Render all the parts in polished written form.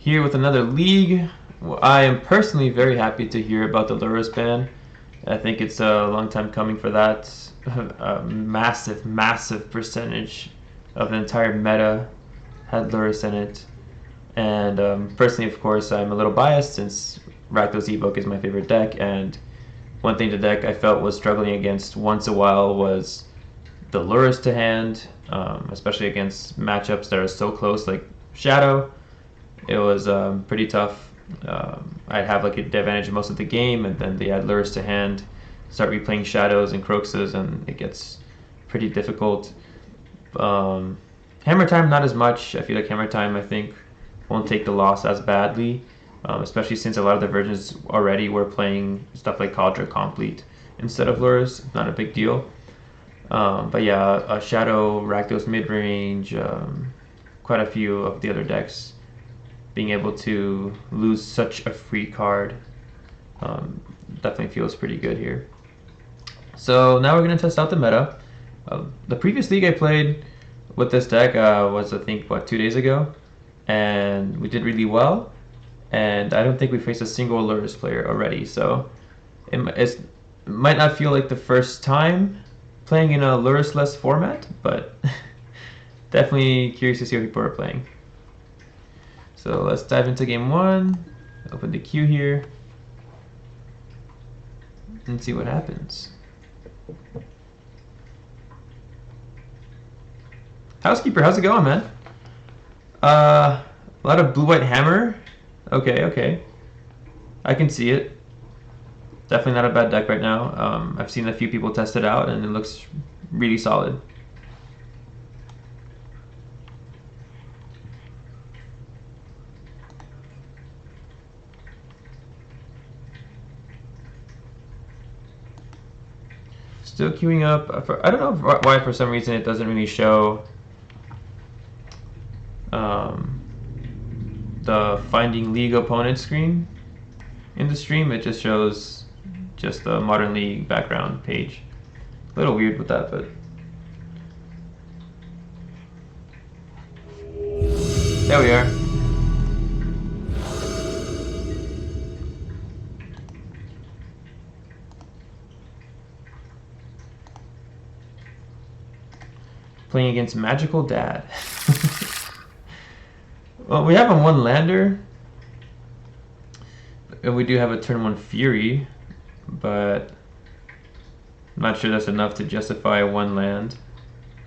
here with another league. Well, I am personally very happy to hear about the Lurrus Ban. I think it's a long time coming for that. A massive percentage of the entire meta had Lurrus in it. And personally, of course, I'm a little biased since Rakdos Evoke is my favorite deck, and one thing the deck I felt was struggling against once a while was the Lurrus to hand, especially against matchups that are so close like Shadow. It was pretty tough. I'd have like the advantage most of the game, and then they add Lurrus to hand, start replaying Shadows and Croxes, and it gets pretty difficult. Hammer Time, not as much. I feel like Hammer Time, I think, won't take the loss as badly, especially since a lot of the versions already were playing stuff like Cauldron Complete instead of Lurrus. Not a big deal. But yeah, Shadow, Rakdos midrange, quite a few of the other decks being able to lose such a free card definitely feels pretty good here. So now we're going to test out the meta. The previous league I played with this deck was, I think, 2 days ago, and we did really well, and I don't think we faced a single Lurrus player already, so it might not feel like the first time playing in a Lurrus-less format, but definitely curious to see what people are playing. So let's dive into game one, open the queue here, and see what happens. Housekeeper, how's it going, man? A lot of blue-white hammer. Okay. I can see it. Definitely not a bad deck right now. I've seen a few people test it out, and it looks really solid. Still queuing up. I don't know why for some reason it doesn't really show the Finding League opponent screen in the stream. It just shows just the Modern League background page. A little weird with that, but there we are. Playing against Magical Dad. Well, we have a 1-lander, and we do have a turn 1 Fury, but I'm not sure that's enough to justify 1 land,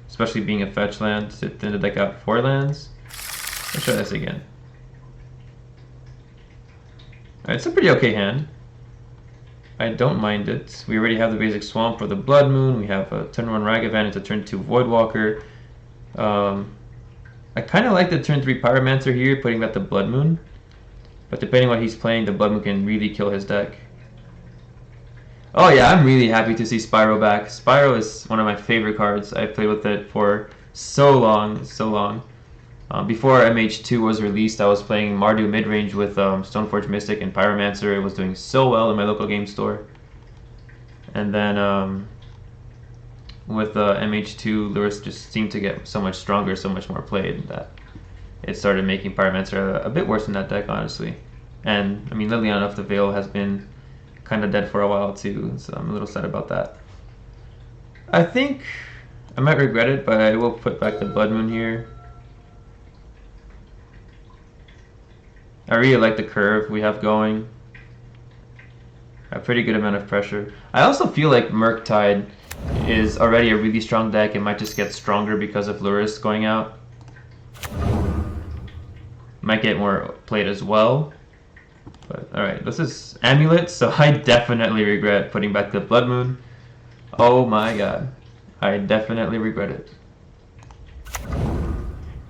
especially being a fetch land to thin the deck out 4 lands. Let's try this again. Alright, it's a pretty okay hand. I don't mind it. We already have the basic Swamp for the Blood Moon. We have a turn 1 Ragavan into turn 2 Voidwalker. I kind of like the turn 3 Pyromancer here, putting back the Blood Moon. But depending on what he's playing, the Blood Moon can really kill his deck. Oh yeah, I'm really happy to see Spyro back. Spyro is one of my favorite cards. I've played with it for so long. Before MH2 was released, I was playing Mardu midrange with Stoneforge Mystic and Pyromancer. It was doing so well in my local game store. And then with MH2, Lurrus just seemed to get so much stronger, so much more played, that it started making Pyromancer a bit worse in that deck, honestly. And, I mean, Liliana of the Veil has been kind of dead for a while, too, so I'm a little sad about that. I think I might regret it, but I will put back the Blood Moon here. I really like the curve we have going. A pretty good amount of pressure. I also feel like Murktide is already a really strong deck. It might just get stronger because of Lurrus going out. Might get more played as well. But alright, this is Amulet, so I definitely regret putting back the Blood Moon. Oh my god. I definitely regret it.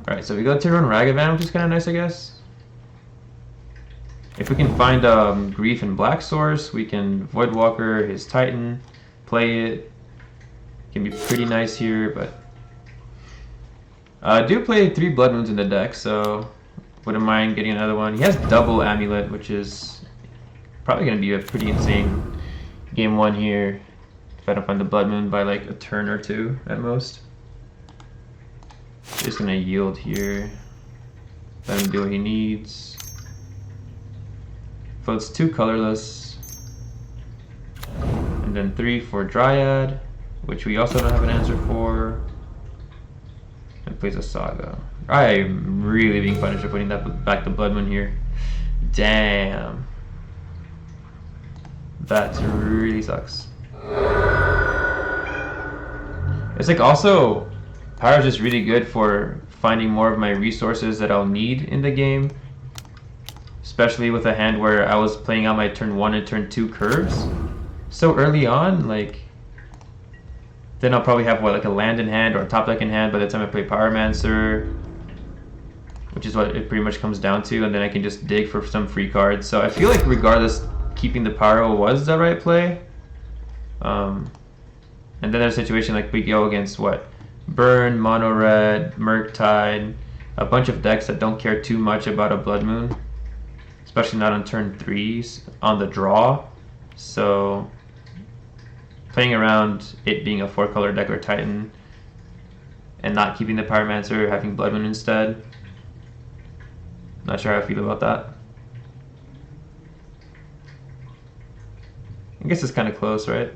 Alright, so we go to run Ragavan, which is kind of nice, I guess. If we can find Grief and Black Source, we can Voidwalker his Titan, play it. Can be pretty nice here, but I do play 3 Blood Moons in the deck, so wouldn't mind getting another one. He has double Amulet, which is probably going to be a pretty insane game 1 here if I don't find the Blood Moon by like a turn or 2 at most. Just going to yield here, let him do what he needs. Floats 2 colorless. And then 3 for Dryad, which we also don't have an answer for. And plays a Saga. I'm really being punished for putting that back the Blood Moon here. Damn. That really sucks. It's like also, Pyro's just really good for finding more of my resources that I'll need in the game. Especially with a hand where I was playing out my turn 1 and turn 2 curves so early on, like, then I'll probably have what, like a land in hand or a top deck in hand by the time I play Pyromancer, which is what it pretty much comes down to, and then I can just dig for some free cards. So I feel like regardless, keeping the Pyro was the right play. And then there's a situation like we go against what? Burn, Mono Red, Murktide, a bunch of decks that don't care too much about a Blood Moon, especially not on turn 3s on the draw. So playing around it being a 4-color deck or Titan and not keeping the Pyromancer, having Blood Moon instead. Not sure how I feel about that. I guess it's kind of close, right?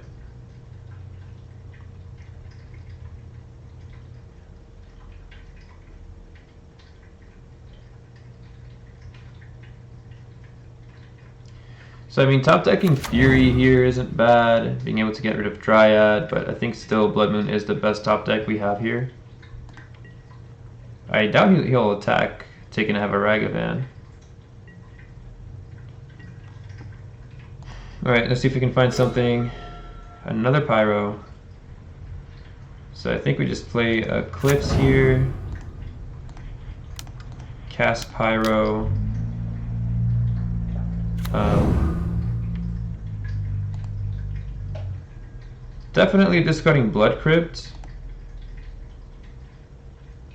So I mean, top decking Fury here isn't bad, being able to get rid of Dryad, but I think still Blood Moon is the best top deck we have here. I doubt he'll attack, taking to have a Ragavan. Alright, let's see if we can find something. Another Pyro. So I think we just play Eclipse here. Cast Pyro. Definitely discarding Blood Crypt.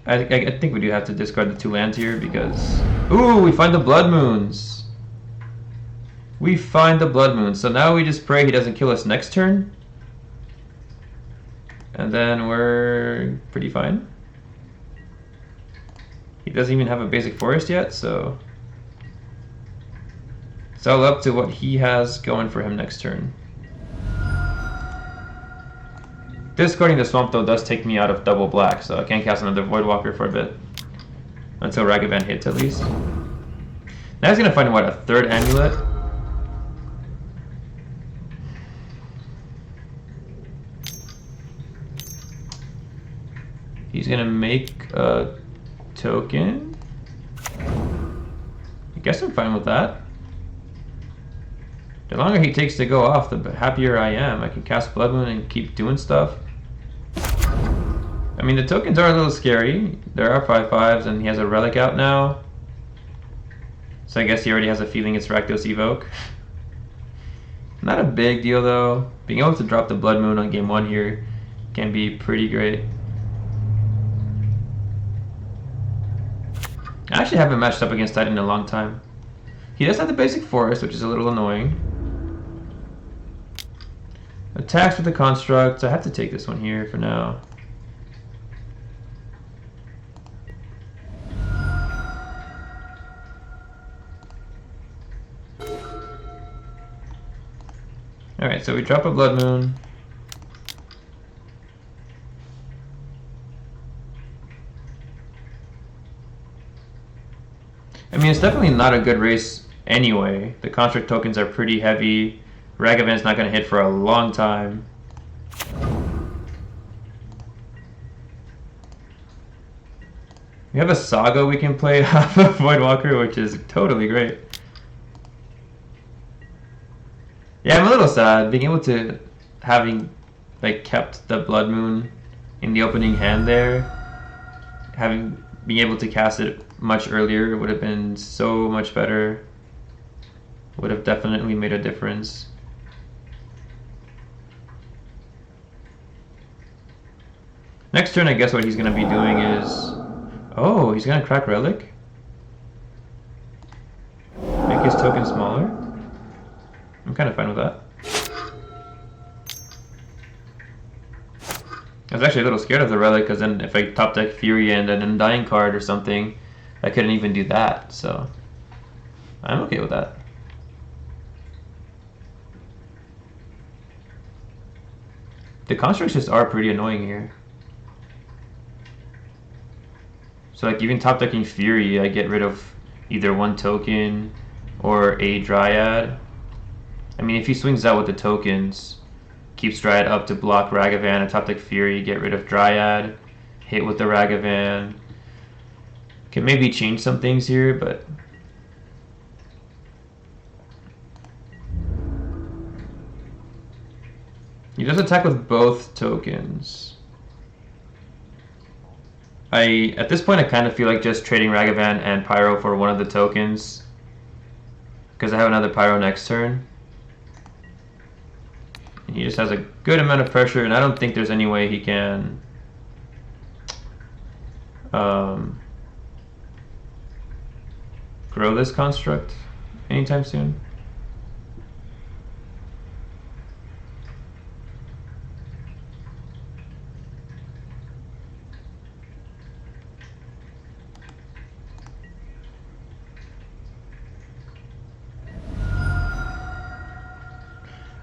I think we do have to discard the 2 lands here because... Ooh, we find the Blood Moons! We find the Blood Moons. So now we just pray he doesn't kill us next turn. And then we're pretty fine. He doesn't even have a basic forest yet, so... It's all up to what he has going for him next turn. Discarding the Swamp though does take me out of double black, so I can't cast another Voidwalker for a bit. Until Ragavan hits at least. Now he's gonna find what, a 3rd Amulet? He's gonna make a token. I guess I'm fine with that. The longer he takes to go off, the happier I am. I can cast Blood Moon and keep doing stuff. I mean, the tokens are a little scary. There are 5/5s, and he has a Relic out now. So I guess he already has a feeling it's Rakdos Evoke. Not a big deal, though. Being able to drop the Blood Moon on game 1 here can be pretty great. I actually haven't matched up against Titan in a long time. He does have the basic forest, which is a little annoying. Attacks with the constructs. I have to take this one here for now. Alright, so we drop a Blood Moon. I mean, it's definitely not a good race anyway. The construct tokens are pretty heavy. Ragavan's not going to hit for a long time. We have a Saga we can play off of Voidwalker, which is totally great. Yeah, I'm a little sad. Being able to having like kept the Blood Moon in the opening hand there, being able to cast it much earlier would have been so much better. Would have definitely made a difference. Next turn, I guess what he's going to be doing is... Oh, he's going to crack Relic? Make his token smaller? I'm kind of fine with that. I was actually a little scared of the Relic, because then if I top deck Fury and an Undying card or something, I couldn't even do that, so... I'm okay with that. The constructs just are pretty annoying here. So like even top decking Fury, I get rid of either one token or a Dryad. I mean, if he swings out with the tokens, keeps Dryad up to block Ragavan, and top deck Fury, get rid of Dryad, hit with the Ragavan. Could maybe change some things here, but he does attack with both tokens. At this point, I kind of feel like just trading Ragavan and Pyro for one of the tokens, because I have another Pyro next turn. And he just has a good amount of pressure, and I don't think there's any way he can grow this construct anytime soon.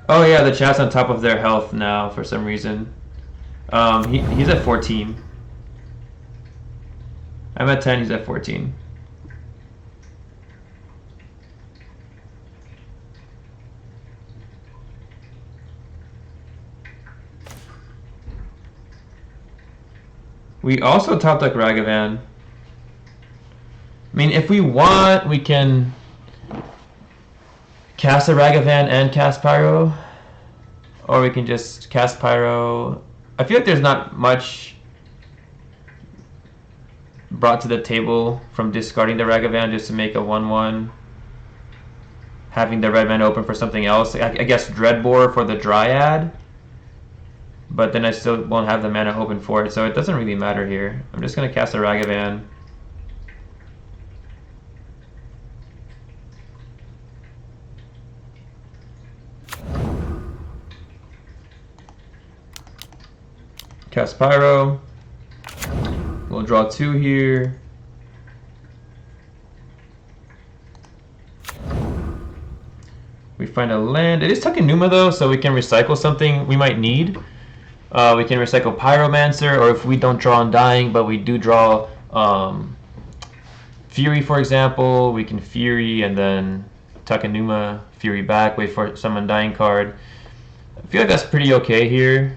Oh yeah, the chat's on top of their health now for some reason. He's at 14. I'm at 10, he's at 14. We also top deck Ragavan. I mean, if we want, we can cast a Ragavan and cast Pyro, or we can just cast Pyro. I feel like there's not much brought to the table from discarding the Ragavan just to make a 1/1, having the red mana open for something else. I guess Dreadbore for the Dryad, but then I still won't have the mana open for it, so it doesn't really matter here. I'm just going to cast a Ragavan. Cast Pyro. We'll draw 2 here. We find a land. It is Tuckanuma though, so we can recycle something we might need. We can recycle Pyromancer, or if we don't draw Undying, but we do draw Fury, for example, we can Fury and then Tuckanuma, Fury back, wait for some Undying card. I feel like that's pretty okay here.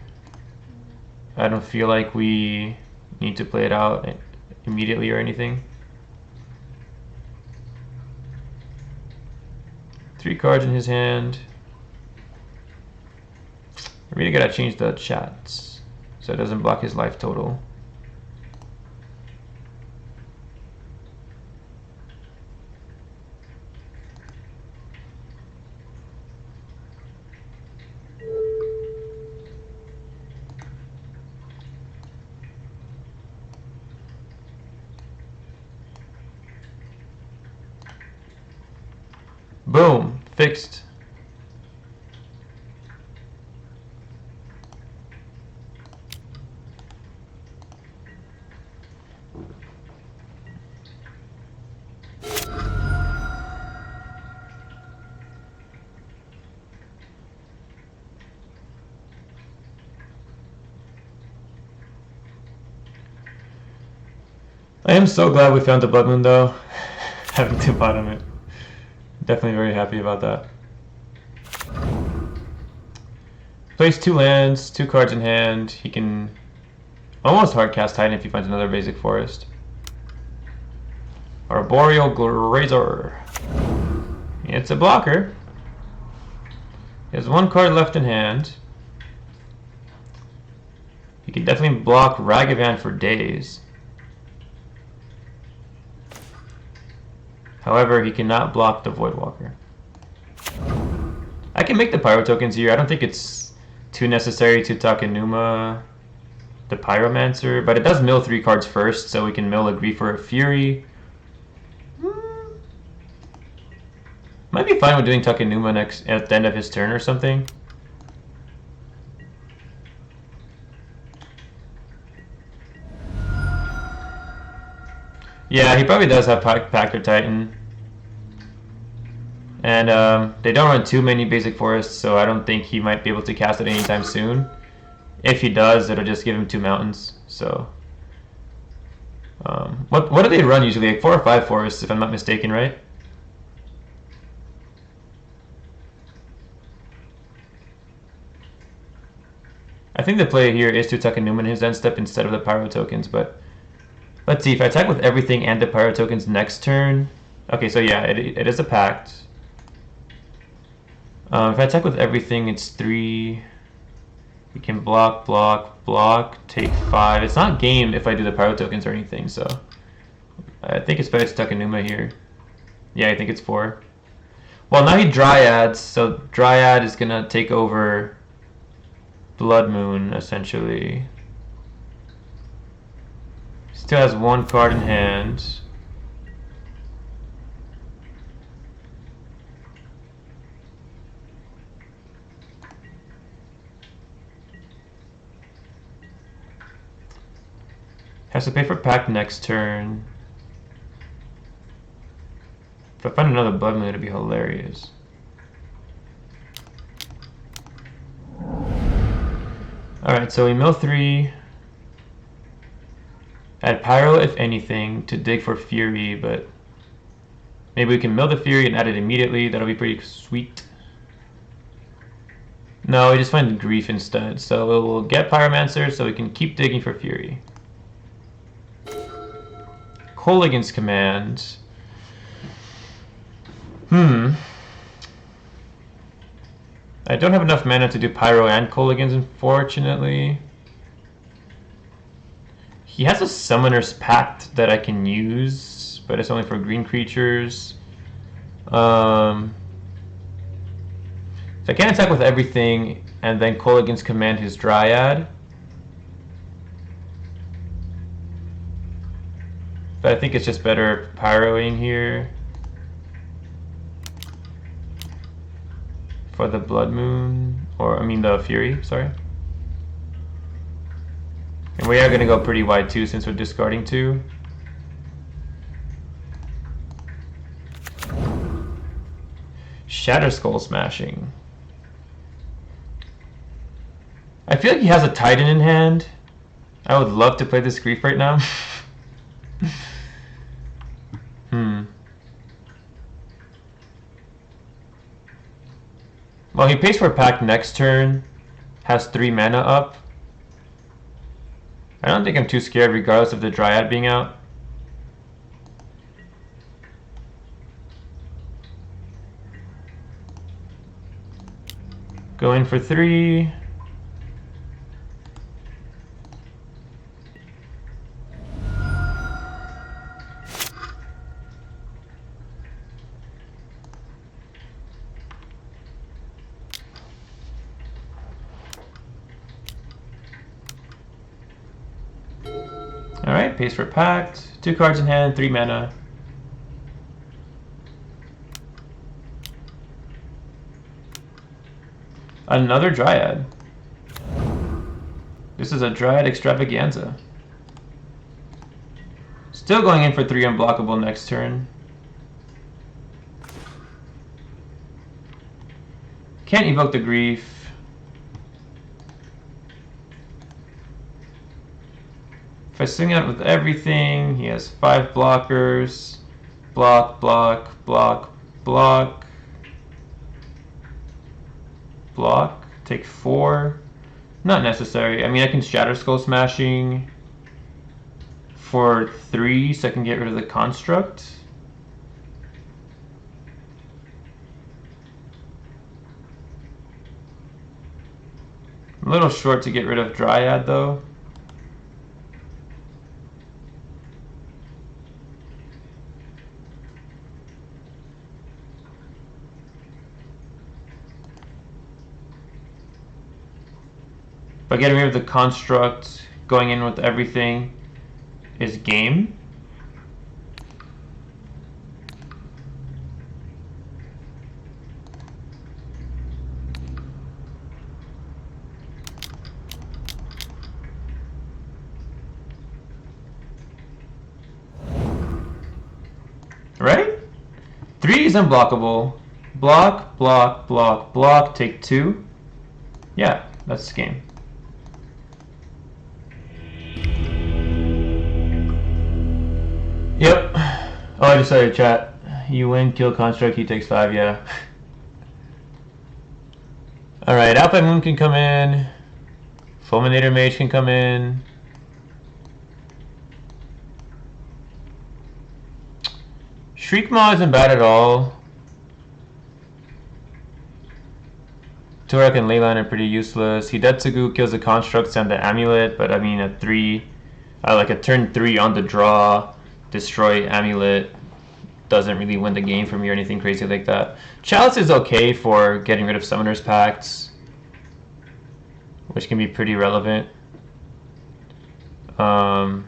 I don't feel like we need to play it out immediately or anything. 3 cards in his hand. I really gotta change the chats so it doesn't block his life total. Boom, fixed. I am so glad we found the Blood Moon though, having to bottom it. Definitely very happy about that. Plays 2 lands, 2 cards in hand. He can almost hard cast Titan if he finds another basic forest. Arboreal Grazer. It's a blocker. He has 1 card left in hand. He can definitely block Ragavan for days. However, he cannot block the Voidwalker. I can make the Pyro tokens here. I don't think it's too necessary to Tuckanuma the Pyromancer, but it does mill 3 cards first, so we can mill a Grief or a Fury. Might be fine with doing Tuckanuma next at the end of his turn or something. Yeah, he probably does have Pactor Titan. And they don't run too many basic forests, so I don't think he might be able to cast it anytime soon. If he does, it'll just give him 2 mountains. So, what do they run usually? Like 4 or 5 forests, if I'm not mistaken, right? I think the play here is to attack a Numa in his end step instead of the Pyro tokens, but let's see. If I attack with everything and the Pyro tokens next turn... Okay, so yeah, it is a pact. If I attack with everything, it's 3... We can block, block, block, take 5. It's not gamed if I do the Pyro tokens or anything, so... I think it's better to attack a Numa here. Yeah, I think it's 4. Well, now he Dryads, so Dryad is gonna take over Blood Moon, essentially. Still has 1 card in hand. Has to pay for pack next turn. If I find another Blood Moon, it'd be hilarious. Alright, so we mill 3. Add Pyro, if anything, to dig for Fury, but maybe we can mill the Fury and add it immediately. That'll be pretty sweet. No, we just find the Grief instead. So we'll get Pyromancer so we can keep digging for Fury. Kolaghan's Command. I don't have enough mana to do Pyro and Kolaghan's, unfortunately. He has a Summoner's Pact that I can use, but it's only for green creatures. If I can't attack with everything and then Kolaghan's Command his Dryad. But I think it's just better Pyroing here. For the Blood Moon, or I mean the Fury, sorry. And we are going to go pretty wide too since we're discarding 2. Shatter Skull Smashing. I feel like he has a Titan in hand. I would love to play this Grief right now. Well, he pays for pack next turn, has 3 mana up. I don't think I'm too scared regardless of the Dryad being out. Go in for 3. Alright, pays for pact. 2 cards in hand, 3 mana. Another Dryad. This is a Dryad Extravaganza. Still going in for 3 unblockable next turn. Can't evoke the Grief. If I swing out with everything, he has 5 blockers. Block, block, block, block. Block. Take 4. Not necessary. I mean, I can Shatter Skull Smashing for 3 so I can get rid of the Construct. I'm a little short to get rid of Dryad though. By getting rid of the Construct, going in with everything is game. Right? 3 is unblockable. Block, block, block, block, take 2. Yeah, that's the game. Yep. Oh, I just saw your chat. You win, kill construct, he takes 5, yeah. Alright, Alpine Moon can come in. Fulminator Mage can come in. Shriek Maw isn't bad at all. Turek and Leyline are pretty useless. Hidetsugu kills the constructs and the amulet, but I mean a turn 3 on the draw, destroy amulet doesn't really win the game for me or anything crazy like that. Chalice is okay for getting rid of Summoner's Pacts, which can be pretty relevant. I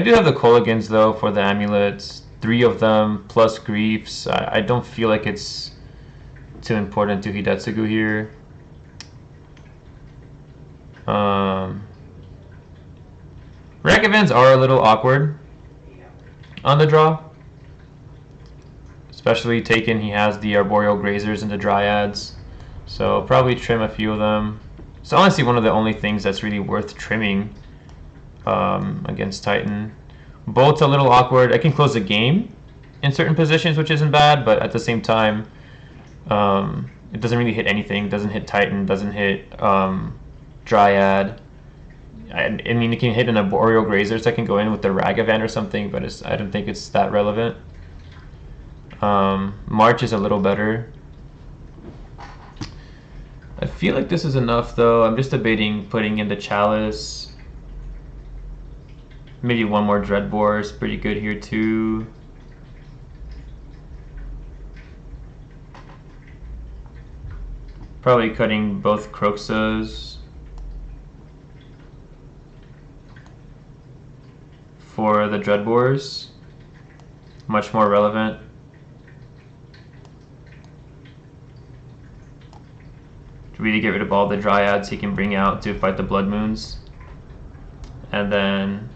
do have the Kolagans though for the amulets, 3 of them plus Griefs. I don't feel like it's too important to Hidetsugu here. Ragavans are a little awkward on the draw, especially taken he has the Arboreal Grazers and the Dryads, so probably trim a few of them. It's honestly one of the only things that's really worth trimming against Titan. Bolt's a little awkward. I can close the game in certain positions, which isn't bad, but at the same time it doesn't really hit anything. Doesn't hit Titan, doesn't hit Dryad. I mean, it can hit an Arboreal Grazer, so I can go in with the Ragavan or something, but I don't think it's that relevant. March is a little better. I feel like this is enough, though. I'm just debating putting in the Chalice. Maybe one more Dreadbore is pretty good here, too. Probably cutting both Croxas for the Dreadbores. Much more relevant. To really get rid of all the Dryads he can bring out to fight the Blood Moons. And then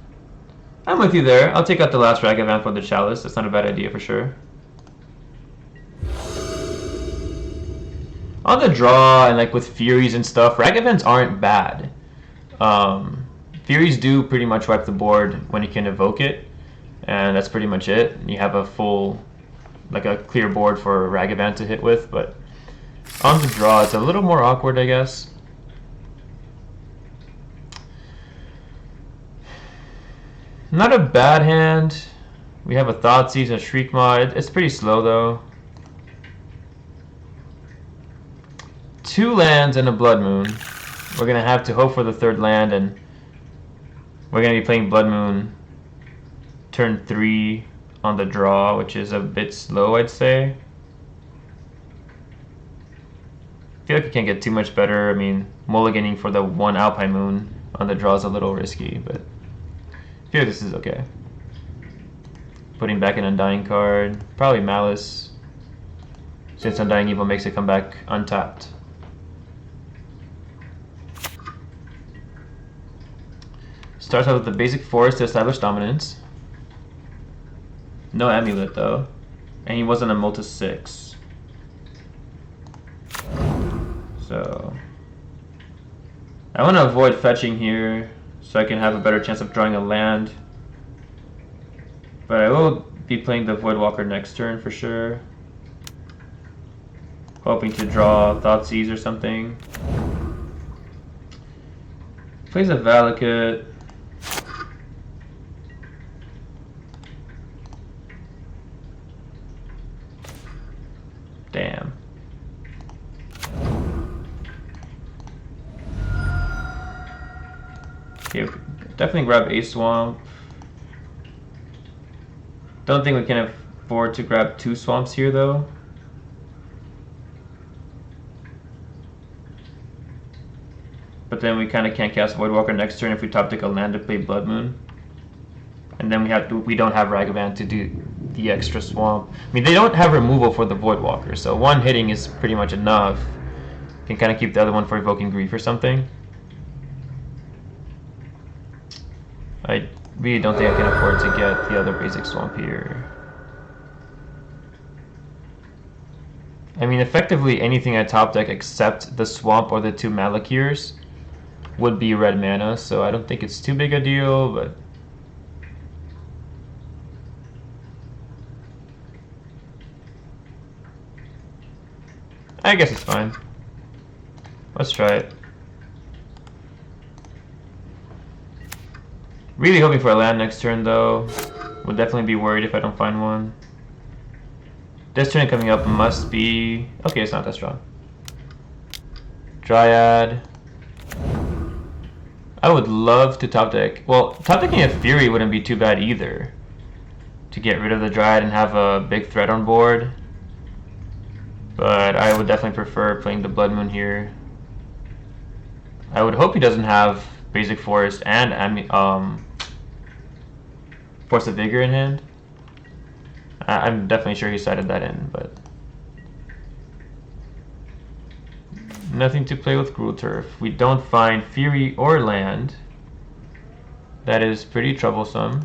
I'm with you there. I'll take out the last Ragavan for the Chalice. That's not a bad idea for sure. On the draw and like with Furies and stuff, Ragavans aren't bad. Furies do pretty much wipe the board when you can evoke it, and that's pretty much it. You have a full, like a clear board for Ragavan to hit with, but on the draw it's a little more awkward, I guess. Not a bad hand. We have a Thoughtseize and a Shriek Maw. It's pretty slow though. 2 lands and a Blood Moon. We're gonna have to hope for the 3rd land, and we're gonna be playing Blood Moon turn 3 on the draw, which is a bit slow, I'd say. I feel like it can't get too much better. I mean, mulliganing for the 1 Alpine Moon on the draw is a little risky, but I feel like this is okay. Putting back an Undying card, probably Malice, since Undying Evil makes it come back untapped. Starts out with the basic forest to establish dominance. No amulet though, and he wasn't a Multi 6. So I want to avoid fetching here so I can have a better chance of drawing a land. But I will be playing the Voidwalker next turn for sure. Hoping to draw Thoughtseize or something. Plays a Valakut. Damn. Okay, definitely grab a swamp. Don't think we can afford to grab 2 swamps here though. But then we kind of can't cast Voidwalker next turn if we top deck a land to play Blood Moon. And then we don't have Ragavan to do the extra swamp. I mean, they don't have removal for the Voidwalker, so 1 hitting is pretty much enough. Can kind of keep the other one for evoking Grief or something. I really don't think I can afford to get the other basic swamp here. I mean, effectively anything I top deck except the swamp or the 2 Malakirs would be red mana, so I don't think it's too big a deal, but I guess it's fine. Let's try it. Really hoping for a land next turn though. Would definitely be worried if I don't find one. This turn coming up must be... Okay, it's not that strong. Dryad. I would love to top deck. Well, top decking a Fury wouldn't be too bad either. To get rid of the Dryad and have a big threat on board. But I would definitely prefer playing the Blood Moon here. I would hope he doesn't have Basic Forest and Force of Vigor in hand. I'm definitely sure he sided that in, but... Nothing to play with Gruul Turf. We don't find Fury or land. That is pretty troublesome.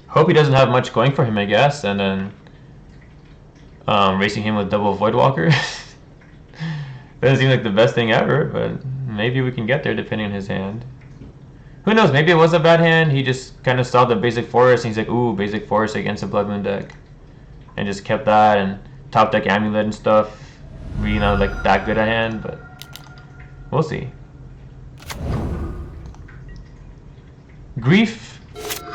Hope he doesn't have much going for him, I guess, and then racing him with double Voidwalker. Doesn't seem like the best thing ever, but maybe we can get there depending on his hand. Who knows, maybe it was a bad hand, he just kind of saw the Basic Forest and he's like, ooh, Basic Forest against a Blood Moon deck. And just kept that and top deck Amulet and stuff. Really not like that good a hand, but we'll see. Grief,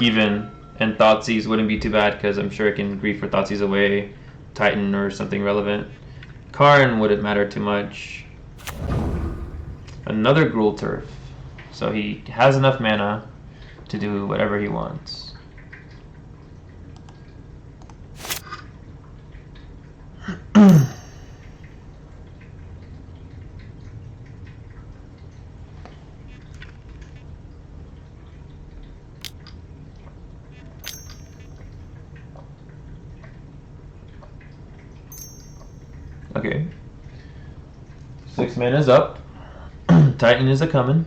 even, and Thoughtseize wouldn't be too bad because I'm sure it can Grief or Thoughtseize away Titan or something relevant. Karn wouldn't matter too much. Another Gruul Turf. So he has enough mana to do whatever he wants. Okay. 6 mana's up. Titan is a-coming.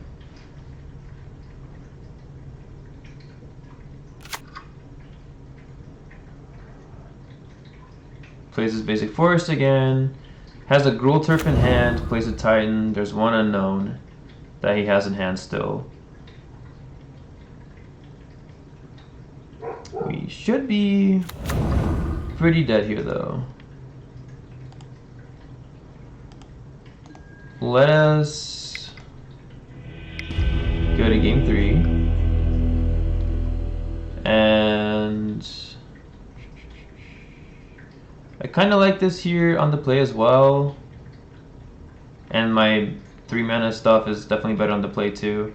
Plays his Basic Forest again. Has a Gruul Turf in hand. Plays a Titan. There's one unknown that he has in hand still. We should be pretty dead here though. Let us go to game 3. And I kind of like this here on the play as well. And my 3 mana stuff is definitely better on the play too.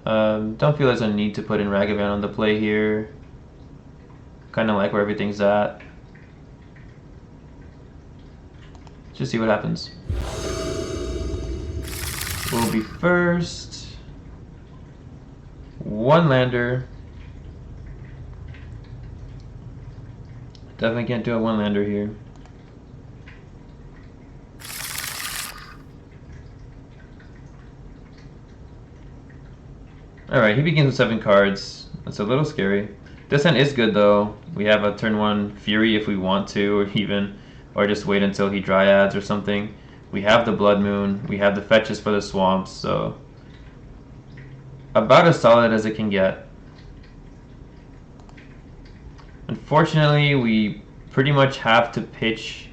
Don't feel there's a need to put in Ragavan on the play here. Kind of like where everything's at. Just see what happens. Will be first. 1 lander. Definitely can't do a 1 lander here. Alright, he begins with 7 cards. That's a little scary. This hand is good though. We have a turn 1 Fury if we want to, or just wait until he Dryads or something. We have the Blood Moon, we have the fetches for the swamps, so about as solid as it can get. Unfortunately, we pretty much have to pitch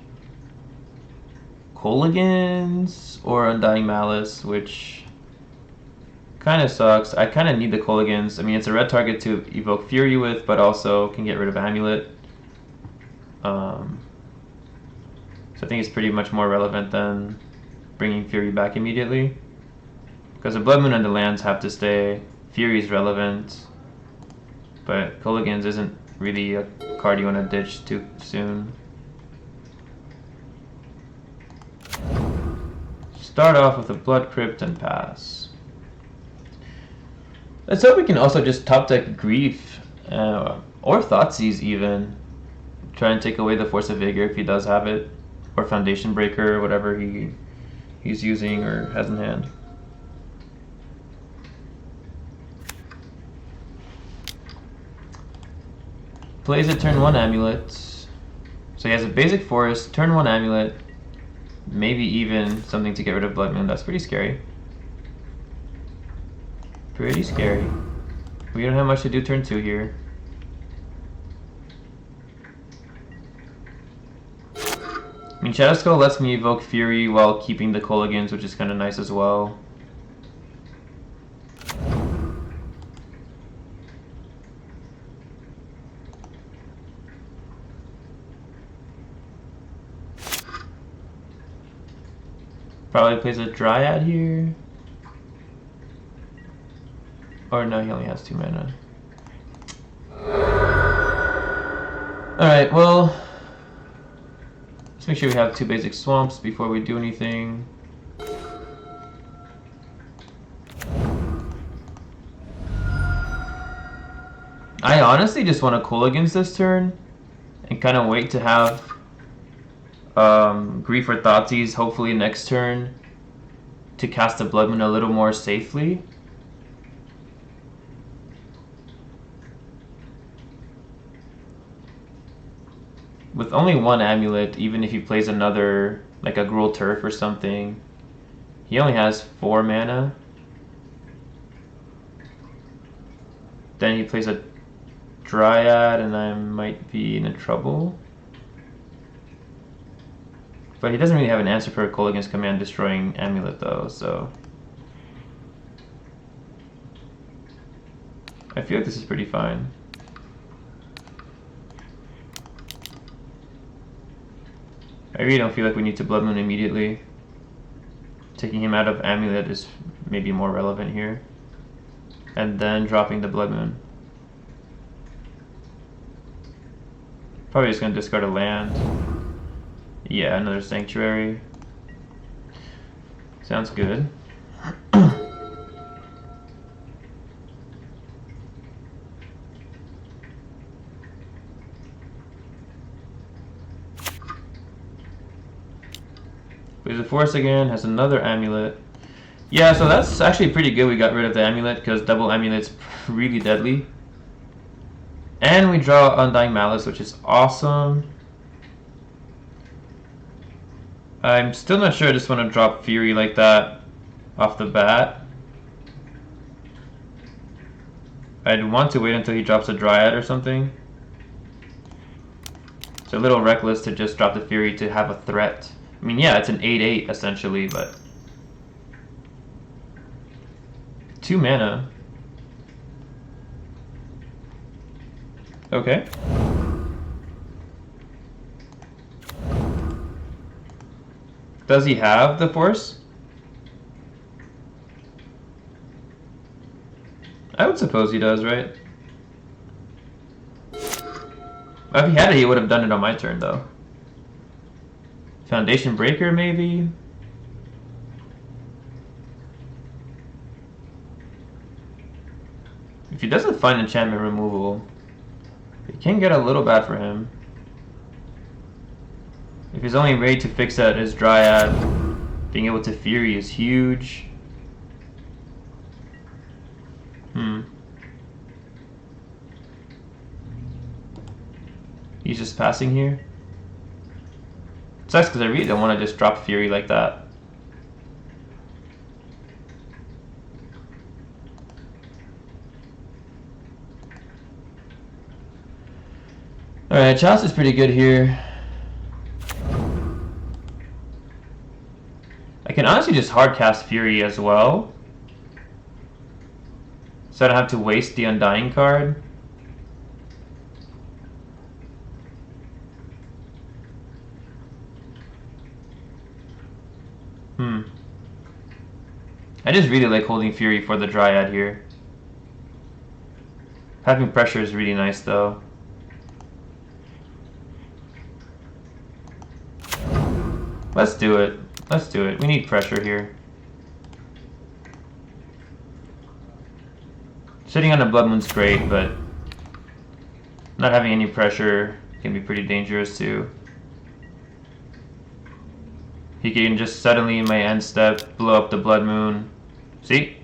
Kolaghan's or Undying Malice, which kind of sucks. I kind of need the Kolaghan's. I mean, it's a red target to evoke Fury with, but also can get rid of Amulet. So I think it's pretty much more relevant than bringing Fury back immediately. Because the Blood Moon and the lands have to stay. Fury is relevant. But Kolaghan's isn't really a card you want to ditch too soon. Start off with a Blood Crypt and pass. Let's hope we can also just top deck Grief. Or Thoughtseize even. Try and take away the Force of Vigor if he does have it. Or Foundation Breaker, or whatever he's using or has in hand. Plays a turn 1 Amulet. So he has a basic forest, turn 1 amulet, maybe even something to get rid of Blood Moon. That's pretty scary. Pretty scary. We don't have much to do turn 2 here. I mean, Shadow Skull lets me evoke Fury while keeping the Kolagans, which is kind of nice as well. Probably plays a Dryad here. Or no, he only has 2 mana. Alright, well, let's make sure we have 2 basic swamps before we do anything. I honestly just want to Kolagans this turn and kind of wait to have Grief or Thoughtseize hopefully next turn to cast the Blood Moon a little more safely. With only 1 amulet, even if he plays another, like a Gruul Turf or something, he only has 4 mana. Then he plays a Dryad and I might be in trouble. But he doesn't really have an answer for a Kolaghan's Command destroying Amulet though, so I feel like this is pretty fine. I really don't feel like we need to Blood Moon immediately. Taking him out of Amulet is maybe more relevant here. And then dropping the Blood Moon. Probably just going to discard a land. Yeah, another Sanctuary. Sounds good. Plays a Force again, has another Amulet. Yeah, so that's actually pretty good we got rid of the Amulet, because double Amulet's really deadly. And we draw Undying Malice, which is awesome. I'm still not sure I just want to drop Fury like that off the bat. I'd want to wait until he drops a Dryad or something. It's a little reckless to just drop the Fury to have a threat. I mean, yeah, it's an 8/8 essentially, but 2 mana. Okay. Does he have the Force? I would suppose he does, right? If he had it, he would have done it on my turn, though. Foundation Breaker, maybe? If he doesn't find enchantment removal, it can get a little bad for him. If he's only ready to fix that his Dryad, being able to Fury is huge. He's just passing here. It sucks because I really don't want to just drop Fury like that. Alright, Chalice is pretty good here. I can honestly just hard cast Fury as well, so I don't have to waste the Undying card. I just really like holding Fury for the Dryad here. Having pressure is really nice though. Let's do it. Let's do it. We need pressure here. Sitting on a Blood Moon's great, but not having any pressure can be pretty dangerous too. He can just suddenly in my end step blow up the Blood Moon. See?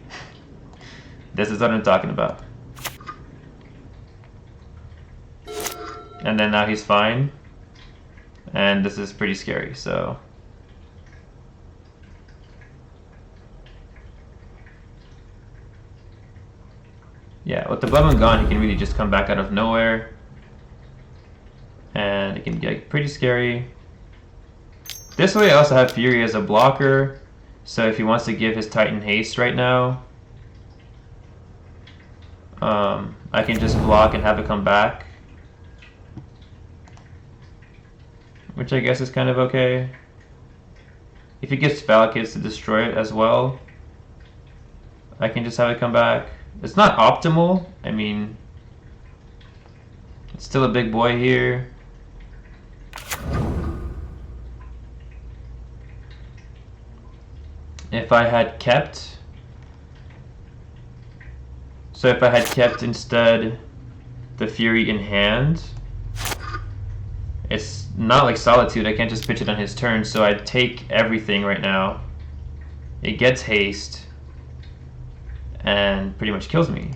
This is what I'm talking about. And then now he's fine. and this is pretty scary, so. Yeah, with the Blood Moon gone, he can really just come back out of nowhere. And it can get pretty scary. This way I also have Fury as a blocker, so if he wants to give his Titan haste right now, I can just block and have it come back. Which I guess is kind of okay. If he gets Valakits to destroy it as well, I can just have it come back. It's not optimal. I mean, it's still a big boy here. If I had kept... So if I had kept instead the Fury in hand, it's not like Solitude. I can't just pitch it on his turn, so I'd take everything right now. It gets haste and pretty much kills me.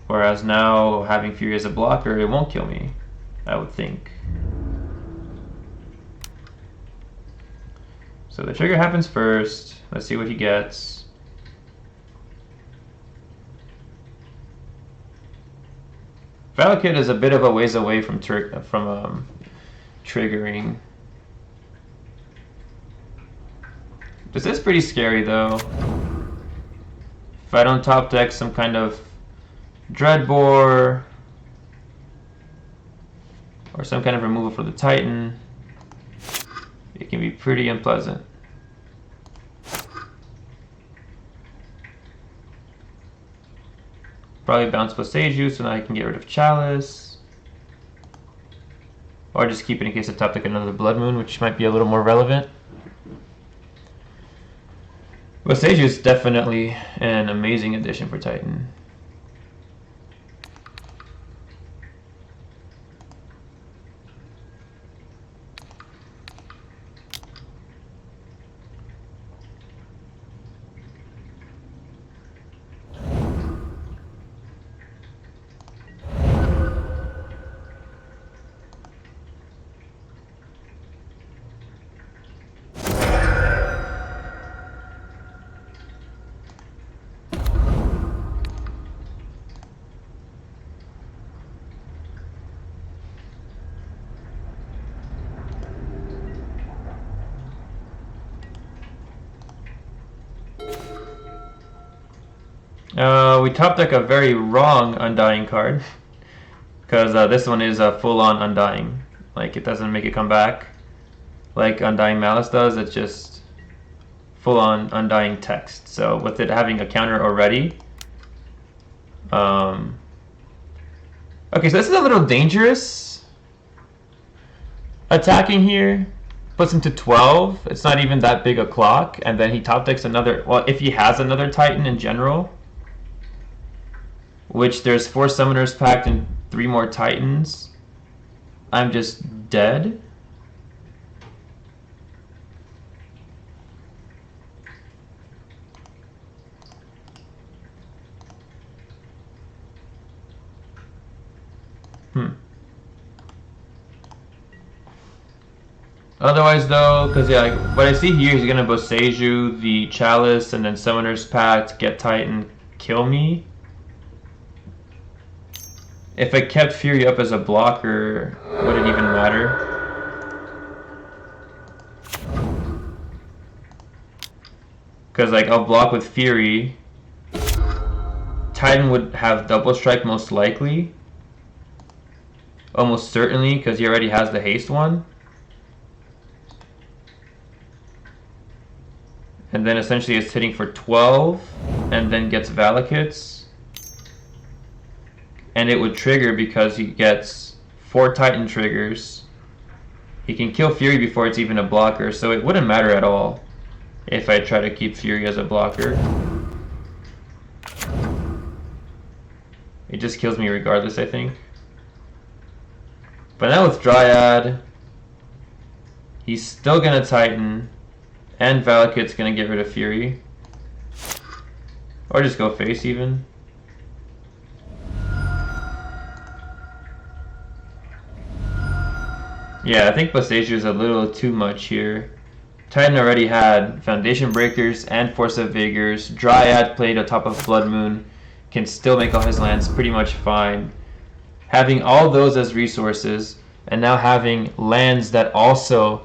Whereas now, having Fury as a blocker, it won't kill me, I would think. So the trigger happens first. Let's see what he gets. Valakut is a bit of a ways away from triggering. This is pretty scary though. If I don't top deck some kind of Dreadbore or some kind of removal for the Titan, it can be pretty unpleasant. Probably bounce Boseiju so now I can get rid of Chalice. Or just keep it in case I top deck another Blood Moon, which might be a little more relevant. Boseiju is definitely an amazing addition for Titan. We top deck a very wrong Undying card, because this one is a full-on Undying. Like, it doesn't make it come back like Undying Malice does. It's just full-on Undying text. So with it having a counter already, okay, so this is a little dangerous. Attacking here puts him to 12. It's not even that big a clock, and then he top decks another. Well, if he has another Titan in general, which there's 4 Summoners packed and 3 more Titans, I'm just dead. Otherwise though, because yeah, like, what I see here is gonna Boseiju the Chalice and then Summoner's Pact, get Titan, kill me. If I kept Fury up as a blocker, would it even matter? Because like I'll block with Fury. Titan would have double strike most likely. Almost certainly, because he already has the haste one. And then essentially it's hitting for 12 and then gets Valakits. And it would trigger because he gets 4 Titan triggers. He can kill Fury before it's even a blocker, so it wouldn't matter at all if I try to keep Fury as a blocker. It just kills me regardless, I think. But now with Dryad, he's still gonna Titan, and Valakut's gonna get rid of Fury. Or just go face even. Yeah, I think Boseiju is a little too much here. Titan already had Foundation Breakers and Force of Vigors. Dryad played atop of Blood Moon, can still make all his lands pretty much fine. Having all those as resources, and now having lands that also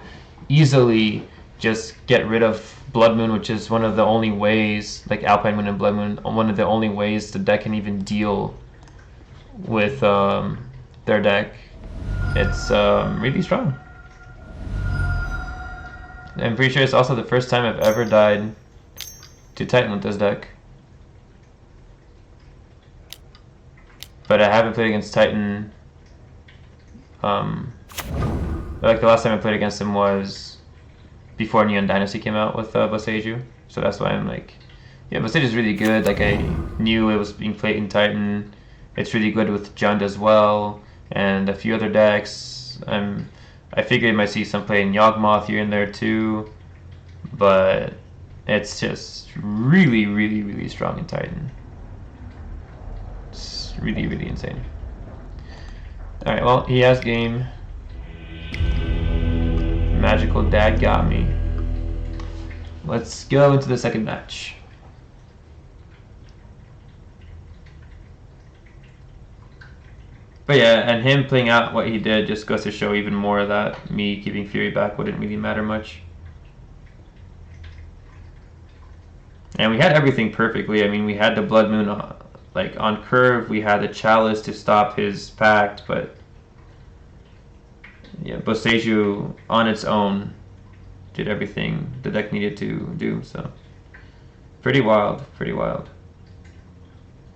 easily just get rid of Blood Moon, which is one of the only ways, like Alpine Moon and Blood Moon, one of the only ways the deck can even deal with their deck. It's really strong. I'm pretty sure it's also the first time I've ever died to Titan with this deck. But I haven't played against Titan. Like the last time I played against him was before Neon Dynasty came out with Boseiju. So that's why I'm like, yeah, Boseiju is really good. Like I knew it was being played in Titan. It's really good with Jund as well, and a few other decks. I figured I might see some play in Yawgmoth here and there too, but it's just really, really, really strong in Titan. It's really, really insane. Alright, well, he has game. Magical Dad got me. Let's go into the second match. But yeah, and him playing out what he did just goes to show even more that me keeping Fury back wouldn't really matter much. And we had everything perfectly. I mean, we had the Blood Moon like on curve. We had the Chalice to stop his Pact, but yeah, Boseiju on its own did everything the deck needed to do. So pretty wild, pretty wild.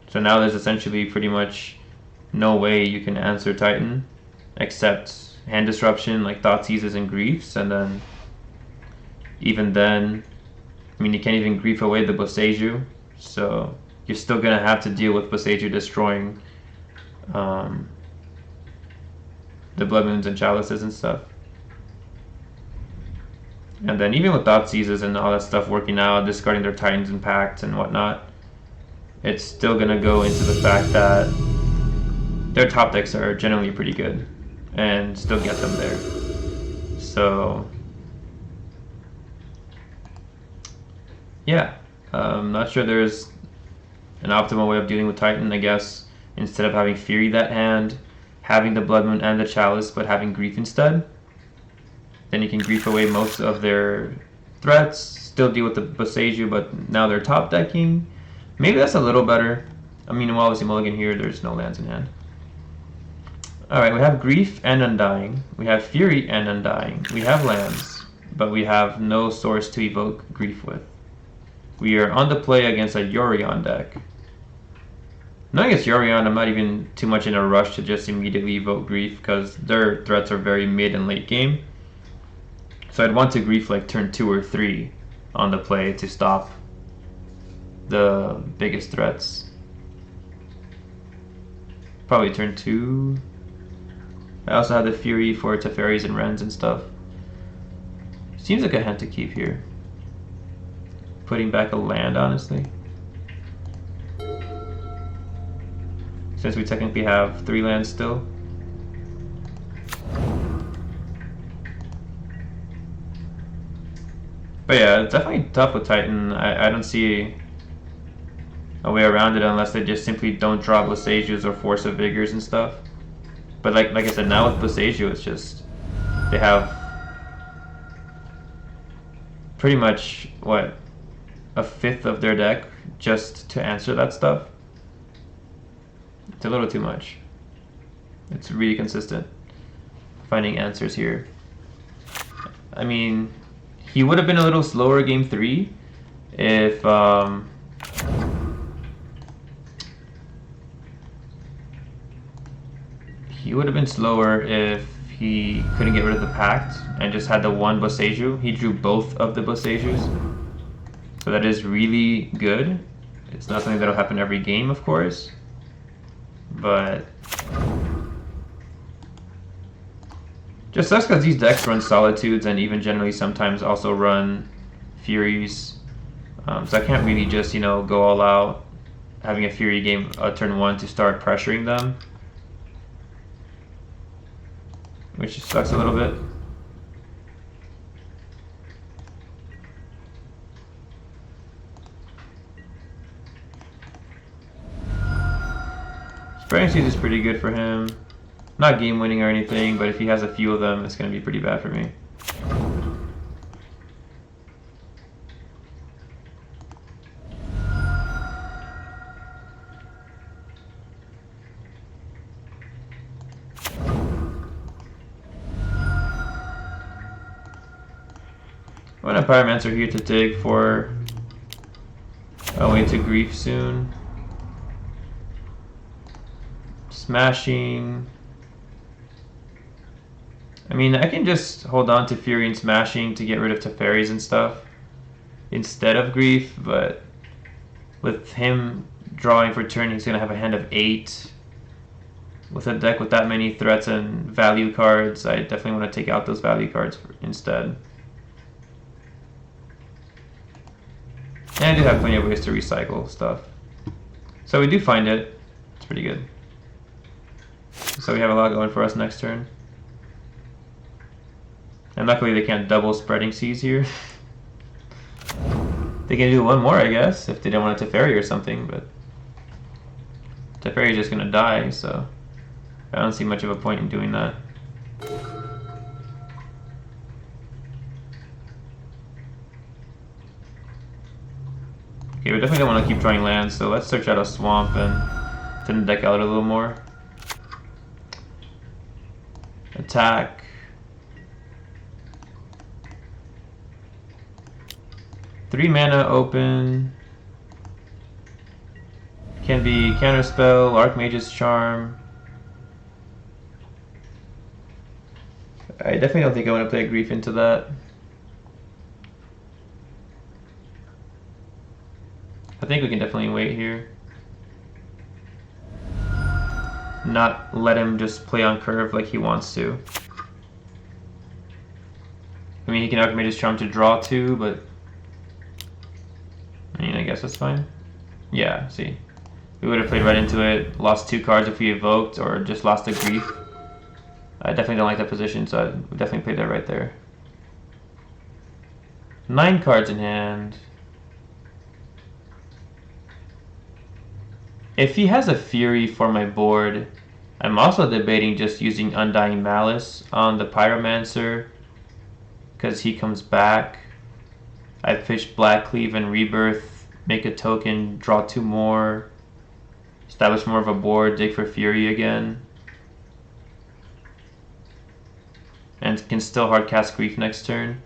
So now there's essentially pretty much no way you can answer Titan except hand disruption like Thought Seizes and Griefs, and then even then, I mean, you can't even grief away the Boseiju, so you're still gonna have to deal with Boseiju destroying the Blood Moons and Chalices and stuff. And then even with Thought Seizes and all that stuff working out, discarding their Titans and Pacts and whatnot, it's still gonna go into the fact that their top decks are generally pretty good and still get them there. So yeah, not sure there's an optimal way of dealing with Titan. I guess instead of having Fury that hand, having the Blood Moon and the Chalice, but having Grief instead. Then you can grief away most of their threats, still deal with the Boseiju, but now they're top decking. Maybe that's a little better. I mean, while obviously mulligan here, there's no lands in hand. Alright, we have Grief and Undying. We have Fury and Undying. We have lands, but we have no source to evoke Grief with. We are on the play against a Yorion deck. Not against Yorion, I'm not even too much in a rush to just immediately evoke Grief because their threats are very mid and late game. So I'd want to Grief like turn 2 or 3 on the play to stop the biggest threats. Probably turn 2. I also have the Fury for Teferis and Wrens and stuff. Seems like a hand to keep here. Putting back a land, honestly. Since we technically have 3 lands still. But yeah, it's definitely tough with Titan. I don't see a way around it unless they just simply don't draw Boseijus or Force of Vigors and stuff. But like I said, now with Boseiju, it's just they have pretty much what, a fifth of their deck just to answer that stuff. It's a little too much. It's really consistent finding answers here. I mean, he would have been a little slower game 3 if he would have been slower if he couldn't get rid of the Pact and just had the one Boseiju. He drew both of the Boseijus. So that is really good. It's not something that'll happen every game, of course. But just sucks because these decks run Solitudes and even generally sometimes also run Furies. So I can't really just, go all out having a Fury game turn 1 to start pressuring them. which sucks a little bit. Spreading Seeds is pretty good for him. Not game winning or anything, but if he has a few of them, it's going to be pretty bad for me. I'm going to Pyromancer here to dig for a way to Grief soon. Smashing. I mean, I can just hold on to Fury and Smashing to get rid of Teferis and stuff instead of Grief, but with him drawing for turn, he's going to have a hand of 8. With a deck with that many threats and value cards, I definitely want to take out those value cards instead. And I do have plenty of ways to recycle stuff. So we do find it. It's pretty good. So we have a lot going for us next turn. And luckily they can't double Spreading Seas here. They can do one more, I guess, if they don't want a Teferi or something, but Teferi is just going to die, so I don't see much of a point in doing that. Okay, we definitely don't want to keep drawing lands, so let's search out a swamp and thin the deck out a little more. Attack. Three mana open. Can be Counterspell, Archmage's Charm. I definitely don't think I want to play Grief into that. I think we can definitely wait here. Not let him just play on curve like he wants to. I mean, he can Archmage's Charm to draw 2, but I mean, I guess that's fine. Yeah, see. We would have played right into it, lost 2 cards if we evoked, or just lost a Grief. I definitely don't like that position, so I would definitely play that right there. 9 cards in hand. If he has a Fury for my board, I'm also debating just using Undying Malice on the Pyromancer, because he comes back. I pitch Blackcleave and Rebirth, make a token, draw 2 more, establish more of a board, dig for Fury again, and can still hardcast Grief next turn.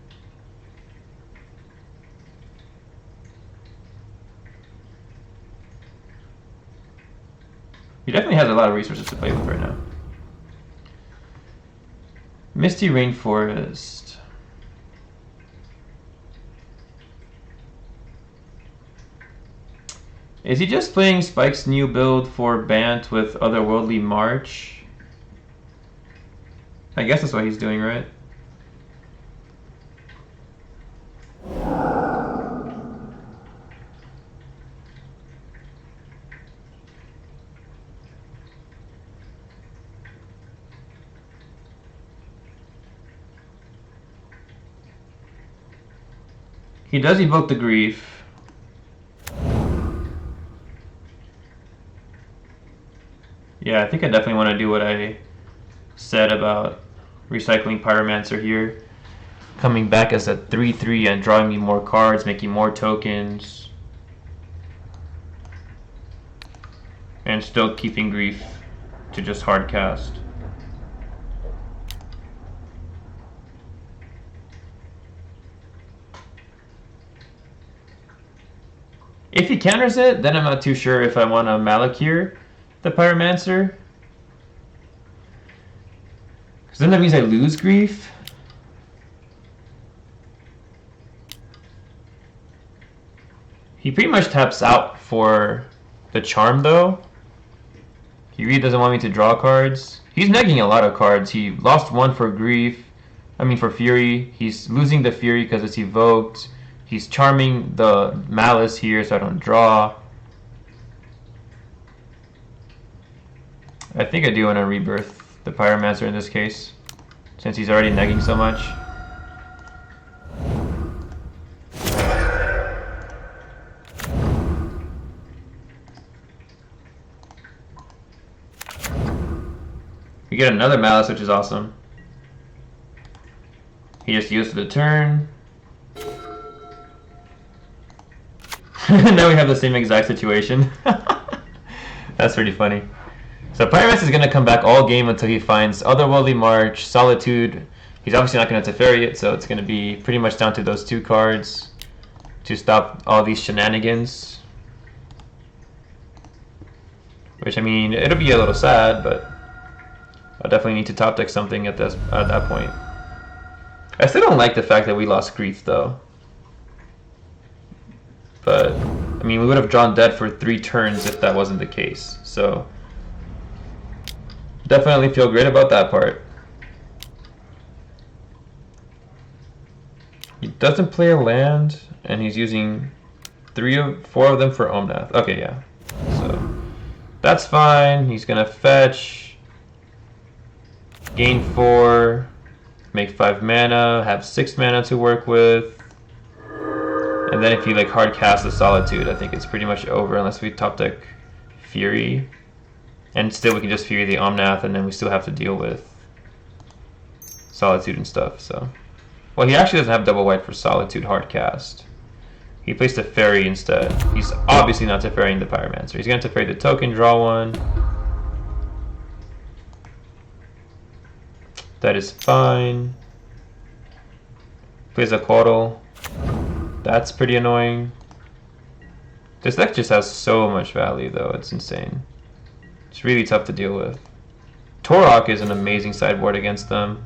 He definitely has a lot of resources to play with right now. Misty Rainforest. Is he just playing Spike's new build for Bant with Otherworldly March? I guess that's what he's doing, right? He does evoke the Grief. Yeah, I think I definitely want to do what I said about recycling Pyromancer here. Coming back as a 3/3 and drawing me more cards, making more tokens. And still keeping Grief to just hardcast. If he counters it, then I'm not too sure if I want to Malakir the Pyromancer. Because then that means I lose Grief. He pretty much taps out for the Charm though. He really doesn't want me to draw cards. He's negging a lot of cards. He lost 1 for Grief. I mean for Fury. He's losing the Fury because it's evoked. He's charming the Malice here so I don't draw. I think I do want to Rebirth the Pyromancer in this case. since he's already negging so much. We get another Malice, which is awesome. He just used the turn. Now we have the same exact situation. That's pretty funny. So Pyromancer is going to come back all game until he finds Otherworldly March, Solitude. He's obviously not going to Teferi it, so it's going to be pretty much down to those two cards to stop all these shenanigans. Which, I mean, it'll be a little sad, but I'll definitely need to top deck something at that point. I still don't like the fact that we lost Grief, though. But, I mean, we would have drawn dead for 3 turns if that wasn't the case. So, definitely feel great about that part. He doesn't play a land, and he's using 4 of them for Omnath. Okay, yeah. So, that's fine. He's going to fetch, gain 4, make 5 mana, have 6 mana to work with. And then if you like hard cast the Solitude, I think it's pretty much over unless we top deck Fury. And still we can just Fury the Omnath and then we still have to deal with Solitude and stuff, so. Well, he actually doesn't have double white for Solitude hard cast. He plays Teferi instead. He's obviously not Teferiing the Pyromancer. He's going to Teferi the token, draw 1. That is fine. Plays a Coddle. That's pretty annoying. This deck just has so much value though, it's insane. It's really tough to deal with. Torok is an amazing sideboard against them.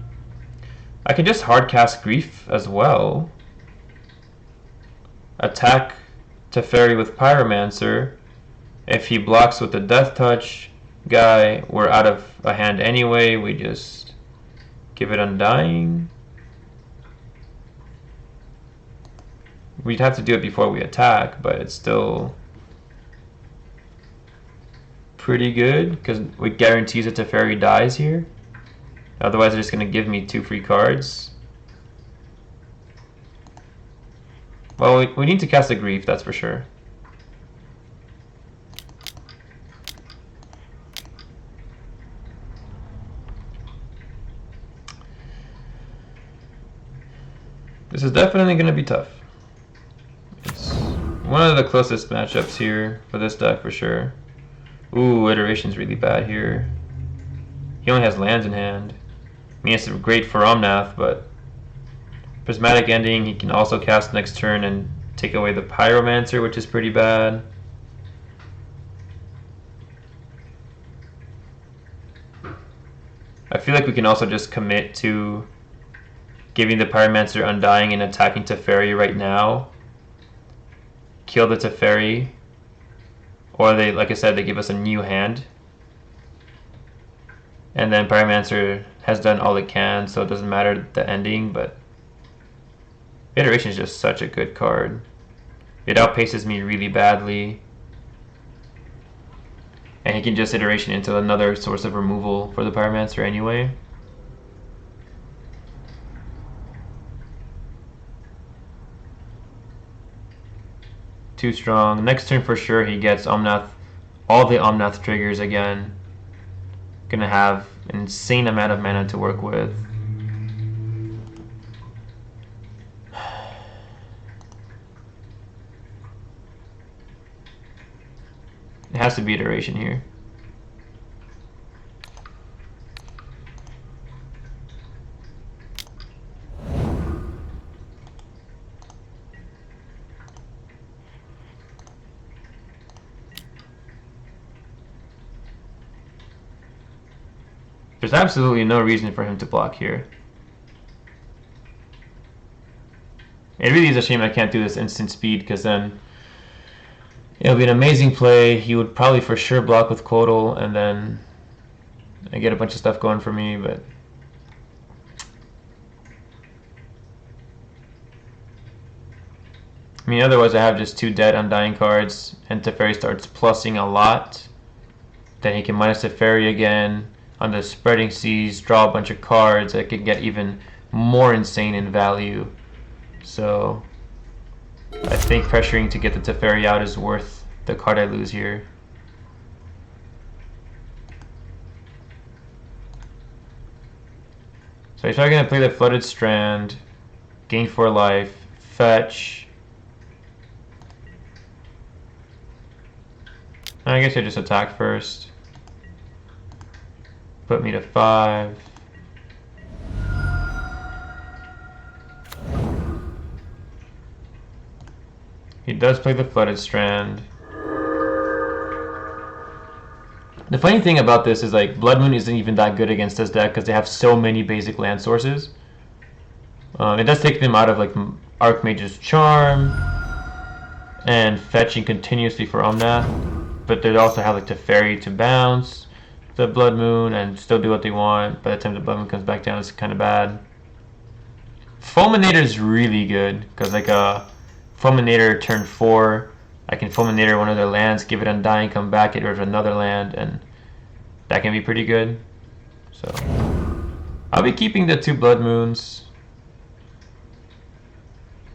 I can just hard cast Grief as well. Attack Teferi with Pyromancer. If he blocks with the Death Touch guy, we're out of a hand anyway, we just give it Undying. We'd have to do it before we attack, but it's still pretty good because it guarantees that Teferi dies here. Otherwise, they're just going to give me 2 free cards. Well, we need to cast a Grief, that's for sure. This is definitely going to be tough. It's one of the closest matchups here for this deck for sure. Ooh, Iteration's really bad here. He only has lands in hand. I mean, it's great for Omnath, but Prismatic Ending, he can also cast next turn and take away the Pyromancer, which is pretty bad. I feel like we can also just commit to giving the Pyromancer Undying and attacking Teferi right now. Kill the Teferi. Or they, like I said, they give us a new hand. And then Pyromancer has done all it can, so it doesn't matter the ending, but Iteration is just such a good card. It outpaces me really badly. And he can just Iteration into another source of removal for the Pyromancer anyway. Too strong. Next turn for sure he gets Omnath, all the Omnath triggers again. Gonna have an insane amount of mana to work with. It has to be Iteration here. There's absolutely no reason for him to block here. It really is a shame I can't do this instant speed, because then it'll be an amazing play. He would probably for sure block with Coddle, and then I get a bunch of stuff going for me, but I mean, otherwise I have just 2 dead Undying cards, and Teferi starts plussing a lot. Then he can minus Teferi again. on the Spreading Seas, draw a bunch of cards that could get even more insane in value. So I think pressuring to get the Teferi out is worth the card I lose here. So he's probably going to play the Flooded Strand, gain 4 life, fetch. I guess I just attack first. Put me to 5. He does play the Flooded Strand. The funny thing about this is like Blood Moon isn't even that good against this deck because they have so many basic land sources. It does take them out of like Archmage's Charm and fetching continuously for Omnath, but they also have like Teferi to bounce the Blood Moon and still do what they want. By the time the Blood Moon comes back down, it's kind of bad. Fulminator is really good because like a Fulminator turn 4. I can Fulminator one of their lands, give it Undying, come back, get rid of another land, and that can be pretty good. So I'll be keeping the 2 Blood Moons.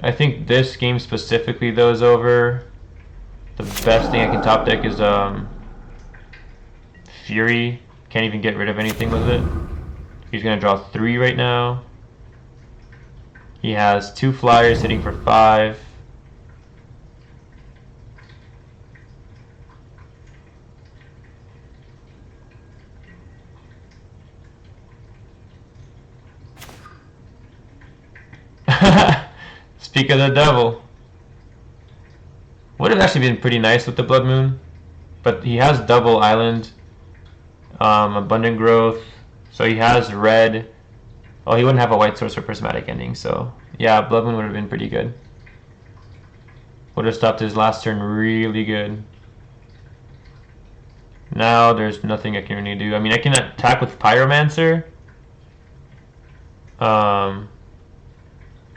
I think this game specifically though is over. The best thing I can top deck is Fury. Can't even get rid of anything with it. He's gonna draw 3 right now. He has 2 flyers hitting for 5. Speak of the devil. Would have actually been pretty nice with the Blood Moon, but he has double island, abundant growth, so he has red. Oh, he wouldn't have a white source for prismatic ending, so yeah, Blood Moon would have been pretty good. Would have stopped his last turn really good. Now there's nothing I can really do. I mean, I can attack with Pyromancer.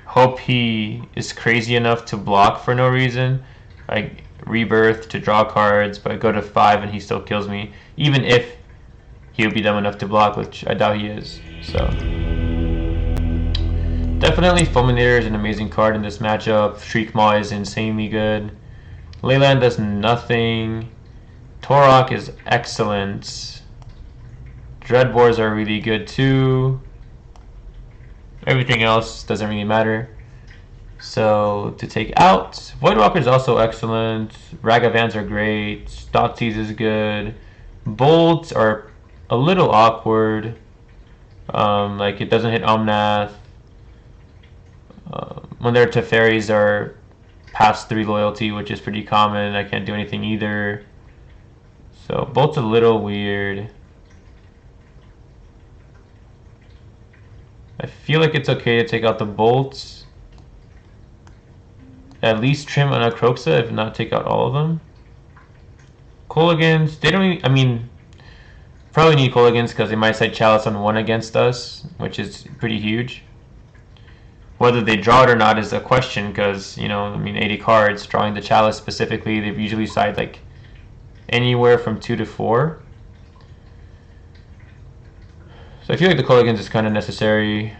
Hope he is crazy enough to block for no reason. I rebirth to draw cards, but I go to 5 and he still kills me. Even if he'll be dumb enough to block, which I doubt he is. So definitely Fulminator is an amazing card in this matchup. Shriekmaw is insanely good. Leyland does nothing. Torok is excellent. Dreadbores are really good too. Everything else doesn't really matter. So to take out, Voidwalker is also excellent. Ragavans are great. Thoughtseize is good. Bolts are a little awkward. Like it doesn't hit Omnath. When their Teferis are past 3 loyalty, which is pretty common, I can't do anything either. So Bolt's a little weird. I feel like it's okay to take out the bolts. At least trim on a Croxa, if not take out all of them. Kolagans, they don't really, I mean, probably need Kolagans because they might side Chalice on 1 against us, which is pretty huge. Whether they draw it or not is a question because, you know, I mean, 80 cards, drawing the Chalice specifically, they've usually side like anywhere from 2 to 4. So I feel like the Kolagans is kind of necessary.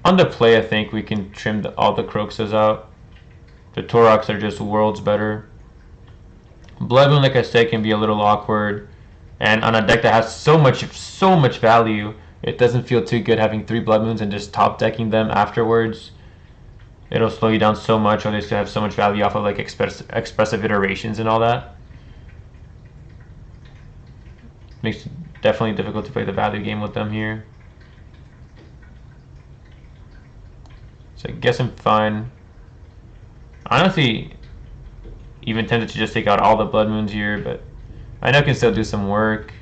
On the play, I think we can trim all the Croxas out. The Toroks are just worlds better. Blood Moon, like I said, can be a little awkward. And on a deck that has so much value, it doesn't feel too good having 3 Blood Moons and just top decking them afterwards. It'll slow you down so much, or they still have so much value off of like expressive iterations and all that. Makes it definitely difficult to play the value game with them here. So I guess I'm fine. Honestly, even tempted to just take out all the Blood Moons here, but I know I can still do some work.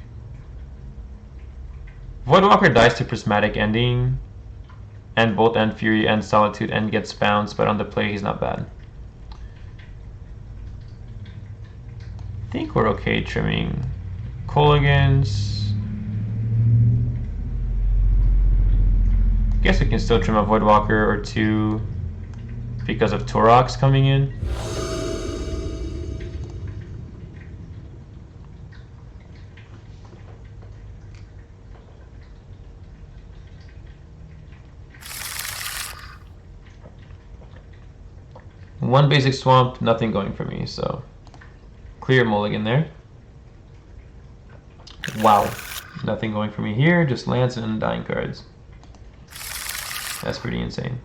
Voidwalker dies to Prismatic Ending, and Bolt and Fury and Solitude and gets bounced, but on the play he's not bad. I think we're okay trimming Kolagans. Guess we can still trim a Voidwalker or 2. because of Toroks coming in. One basic swamp, nothing going for me, so clear mulligan there. Wow, nothing going for me here, just lands and undying cards. That's pretty insane.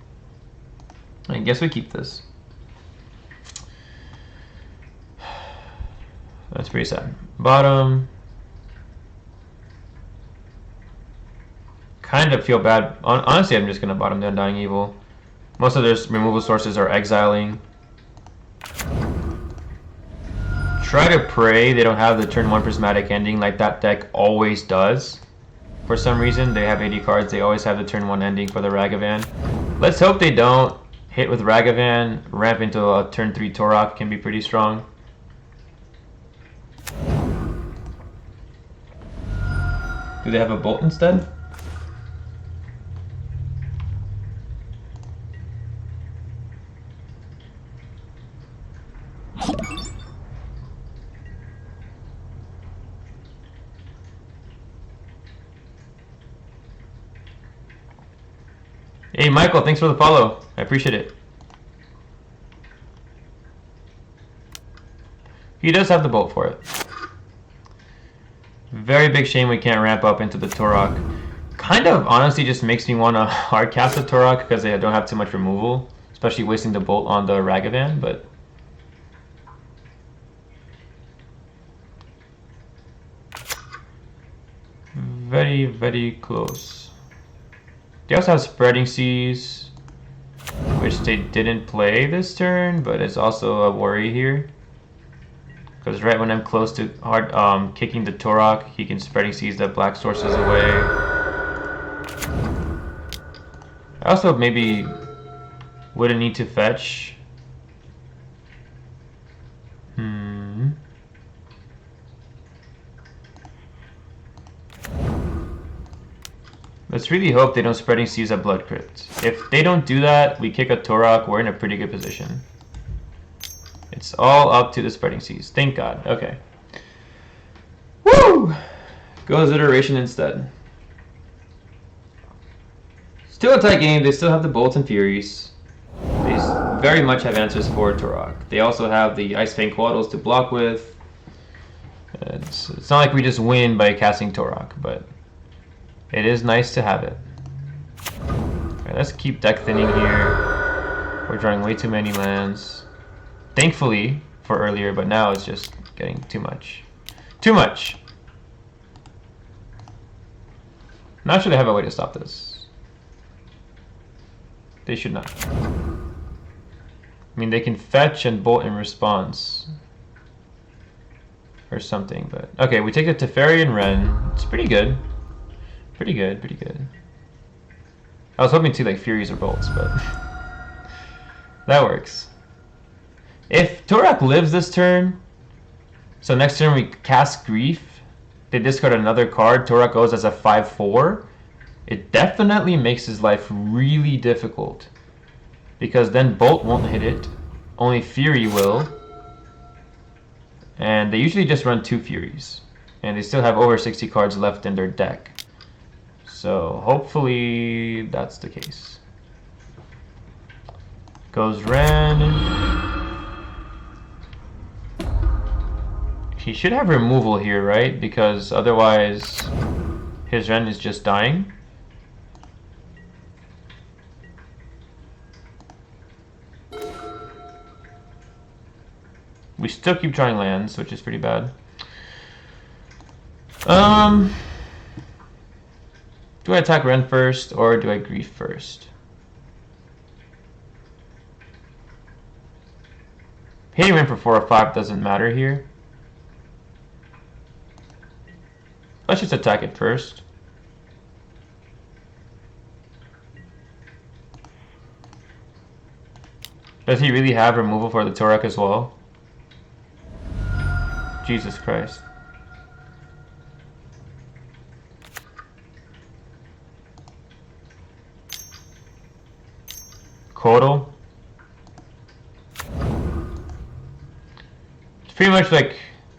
I guess we keep this. That's pretty sad. Bottom. Kind of feel bad. Honestly, I'm just going to bottom the Undying Evil. Most of their removal sources are exiling. Try to pray they don't have the turn 1 prismatic ending like that deck always does. For some reason, they have 80 cards. They always have the turn 1 ending for the Ragavan. Let's hope they don't. Hit with Ragavan, ramp into a turn 3 Torok can be pretty strong. Do they have a Bolt instead? Hey Michael, thanks for the follow. I appreciate it. He does have the Bolt for it. Very big shame we can't ramp up into the Torok. Kind of honestly just makes me want to hard cast a Torok because they don't have too much removal, especially wasting the Bolt on the Ragavan, but very, very close. They also have Spreading Seas, which they didn't play this turn, but it's also a worry here. Because right when I'm close to hard kicking the Torok, he can Spreading Seas the black sources away. I also maybe wouldn't need to fetch. Let's really hope they don't Spreading Seas a Blood Crypt. If they don't do that, we kick a Torok, we're in a pretty good position. It's all up to the Spreading Seas. Thank God. Okay. Woo! Goes Iteration instead. Still a tight game. They still have the Bolts and Furies. They very much have answers for Torok. They also have the Ice Fang Coatls to block with. It's not like we just win by casting Torok, but it is nice to have it. Alright, let's keep deck thinning here. We're drawing way too many lands. Thankfully for earlier, but now it's just getting too much. Too much! Not sure they have a way to stop this. They should not. I mean, they can fetch and bolt in response. Or something, but... Okay, we take the Teferi and Ren. It's pretty good. Pretty good, pretty good. I was hoping to like Furies or Bolts, but... that works. If Torok lives this turn, so next turn we cast Grief, they discard another card, Torok goes as a 5/4, it definitely makes his life really difficult. Because then Bolt won't hit it, only Fury will, and they usually just run 2 Furies. And they still have over 60 cards left in their deck. So hopefully that's the case. Goes Ren. He should have removal here, right? Because otherwise his Ren is just dying. We still keep drawing lands, which is pretty bad. Do I attack Ren first, or do I Grief first? Hitting Ren for 4 or 5 doesn't matter here. Let's just attack it first. Does he really have removal for the Torok as well? Jesus Christ. Coatl. pretty much like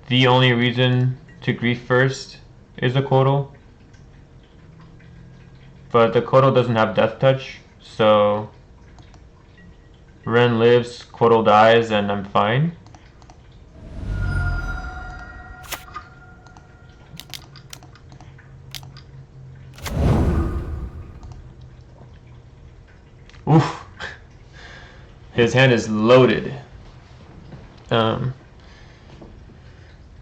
the only reason to grief first is a Kotal. But the Kotal doesn't have Death Touch, so Ren lives, Kotal dies, and I'm fine. Oof. His hand is loaded.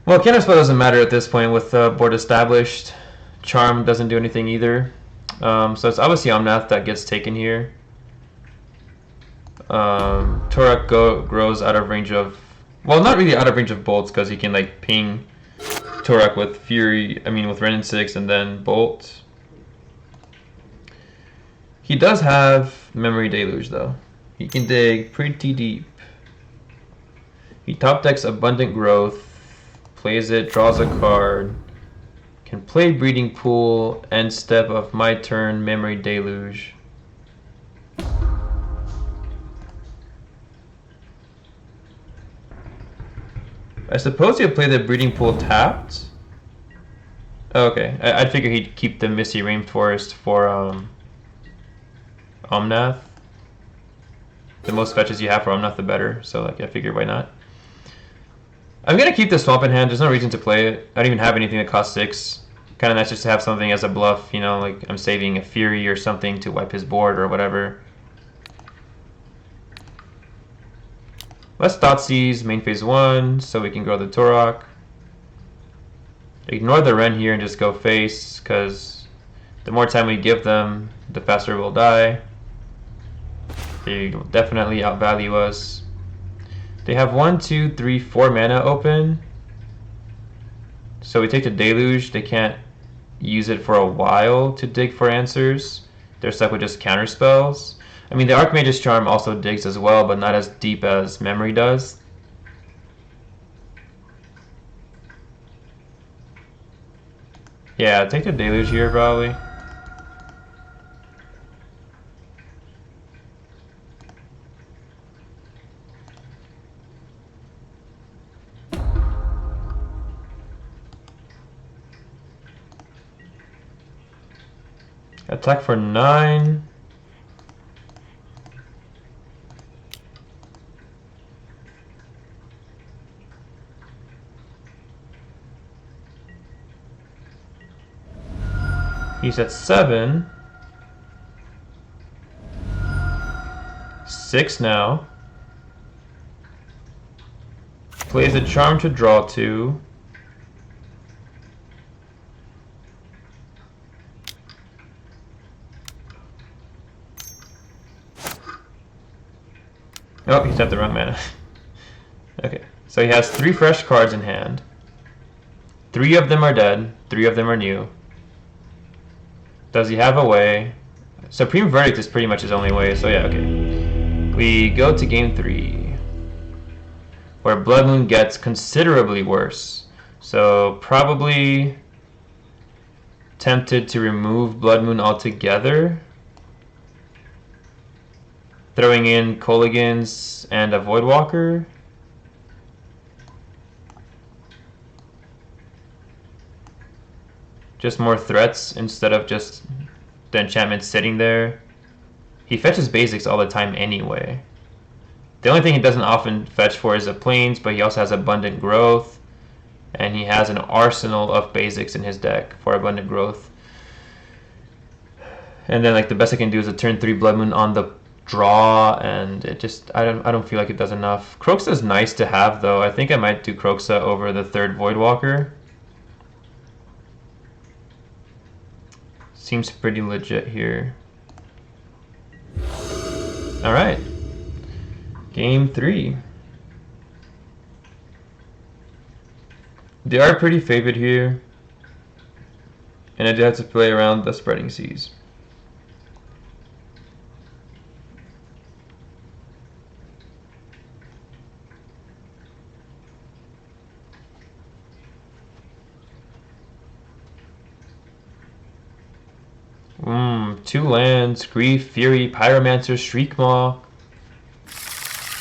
Well, Counterspell doesn't matter at this point with board established. Charm doesn't do anything either. So it's obviously Omnath that gets taken here. Torak grows out of range of... Well, not really out of range of bolts, because he can like ping Torak with Fury, with Ren and 6 and then Bolt. He does have Memory Deluge though. He can dig pretty deep. He top decks Abundant Growth, plays it, draws a card, can play Breeding Pool, end step of my turn, Memory Deluge. I suppose he'll play the Breeding Pool tapped. Oh, okay, I'd figure he'd keep the Misty Rainforest for Omnath. The most fetches you have for Omnath, the better. So like, I figured why not. I'm gonna keep the Swamp in hand. There's no reason to play it. I don't even have anything that costs 6. Kind of nice just to have something as a bluff, like I'm saving a Fury or something to wipe his board or whatever. Let's Thoughtseize main phase 1 so we can grow the Torok. Ignore the Ren here and just go face, because the more time we give them, the faster we'll die. They will definitely outvalue us. They have 1, 2, 3, 4 mana open. So we take the Deluge. They can't use it for a while to dig for answers. They're stuck with just counter spells. The Archmage's Charm also digs as well, but not as deep as Memory does. Yeah, take the Deluge here probably. Attack for 9. He's at 7. 6 now. Plays a Charm to draw 2. Oh, he's at the wrong mana. Okay, so he has 3 fresh cards in hand. 3 of them are dead, 3 of them are new. Does he have a way? Supreme Verdict is pretty much his only way, so yeah, okay. We go to game 3, where Blood Moon gets considerably worse. So probably tempted to remove Blood Moon altogether. Throwing in Kolaghan's and a Voidwalker. Just more threats instead of just the enchantment sitting there. He fetches basics all the time anyway. The only thing he doesn't often fetch for is the plains, but he also has Abundant Growth. And he has an arsenal of basics in his deck for Abundant Growth. And then like the best I can do is a turn 3 Blood Moon on the draw, and it just I don't feel like it does enough. Kroxa is nice to have though. I think I might do Kroxa over the 3rd Voidwalker. Seems pretty legit here. Alright. Game 3. They are pretty favored here. And I do have to play around the Spreading Seas. Two lands, Grief, Fury, Pyromancer, Shriekmaw.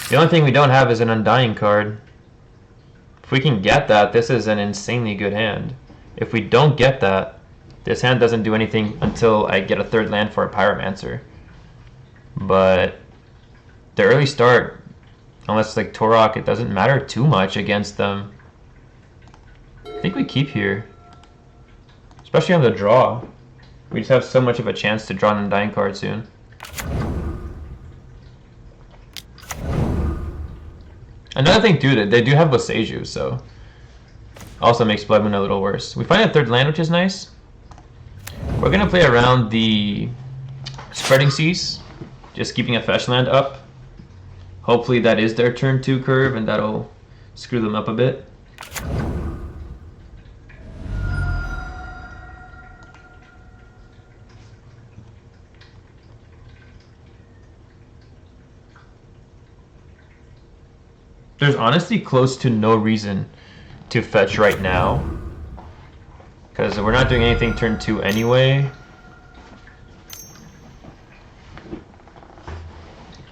The only thing we don't have is an Undying card. If we can get that, this is an insanely good hand. If we don't get that, this hand doesn't do anything until I get a third land for a Pyromancer. But the early start, unless like Torok, it doesn't matter too much against them. I think we keep here. Especially on the draw. We just have so much of a chance to draw an Undying card soon. Another thing too, they do have Boseiju, so also makes Blood Moon a little worse. We find a third land, which is nice. We're gonna play around the Spreading Seas, just keeping a fetch land up. Hopefully that is their turn 2 curve, and that'll screw them up a bit. There's honestly close to no reason to fetch right now, because we're not doing anything turn 2 anyway.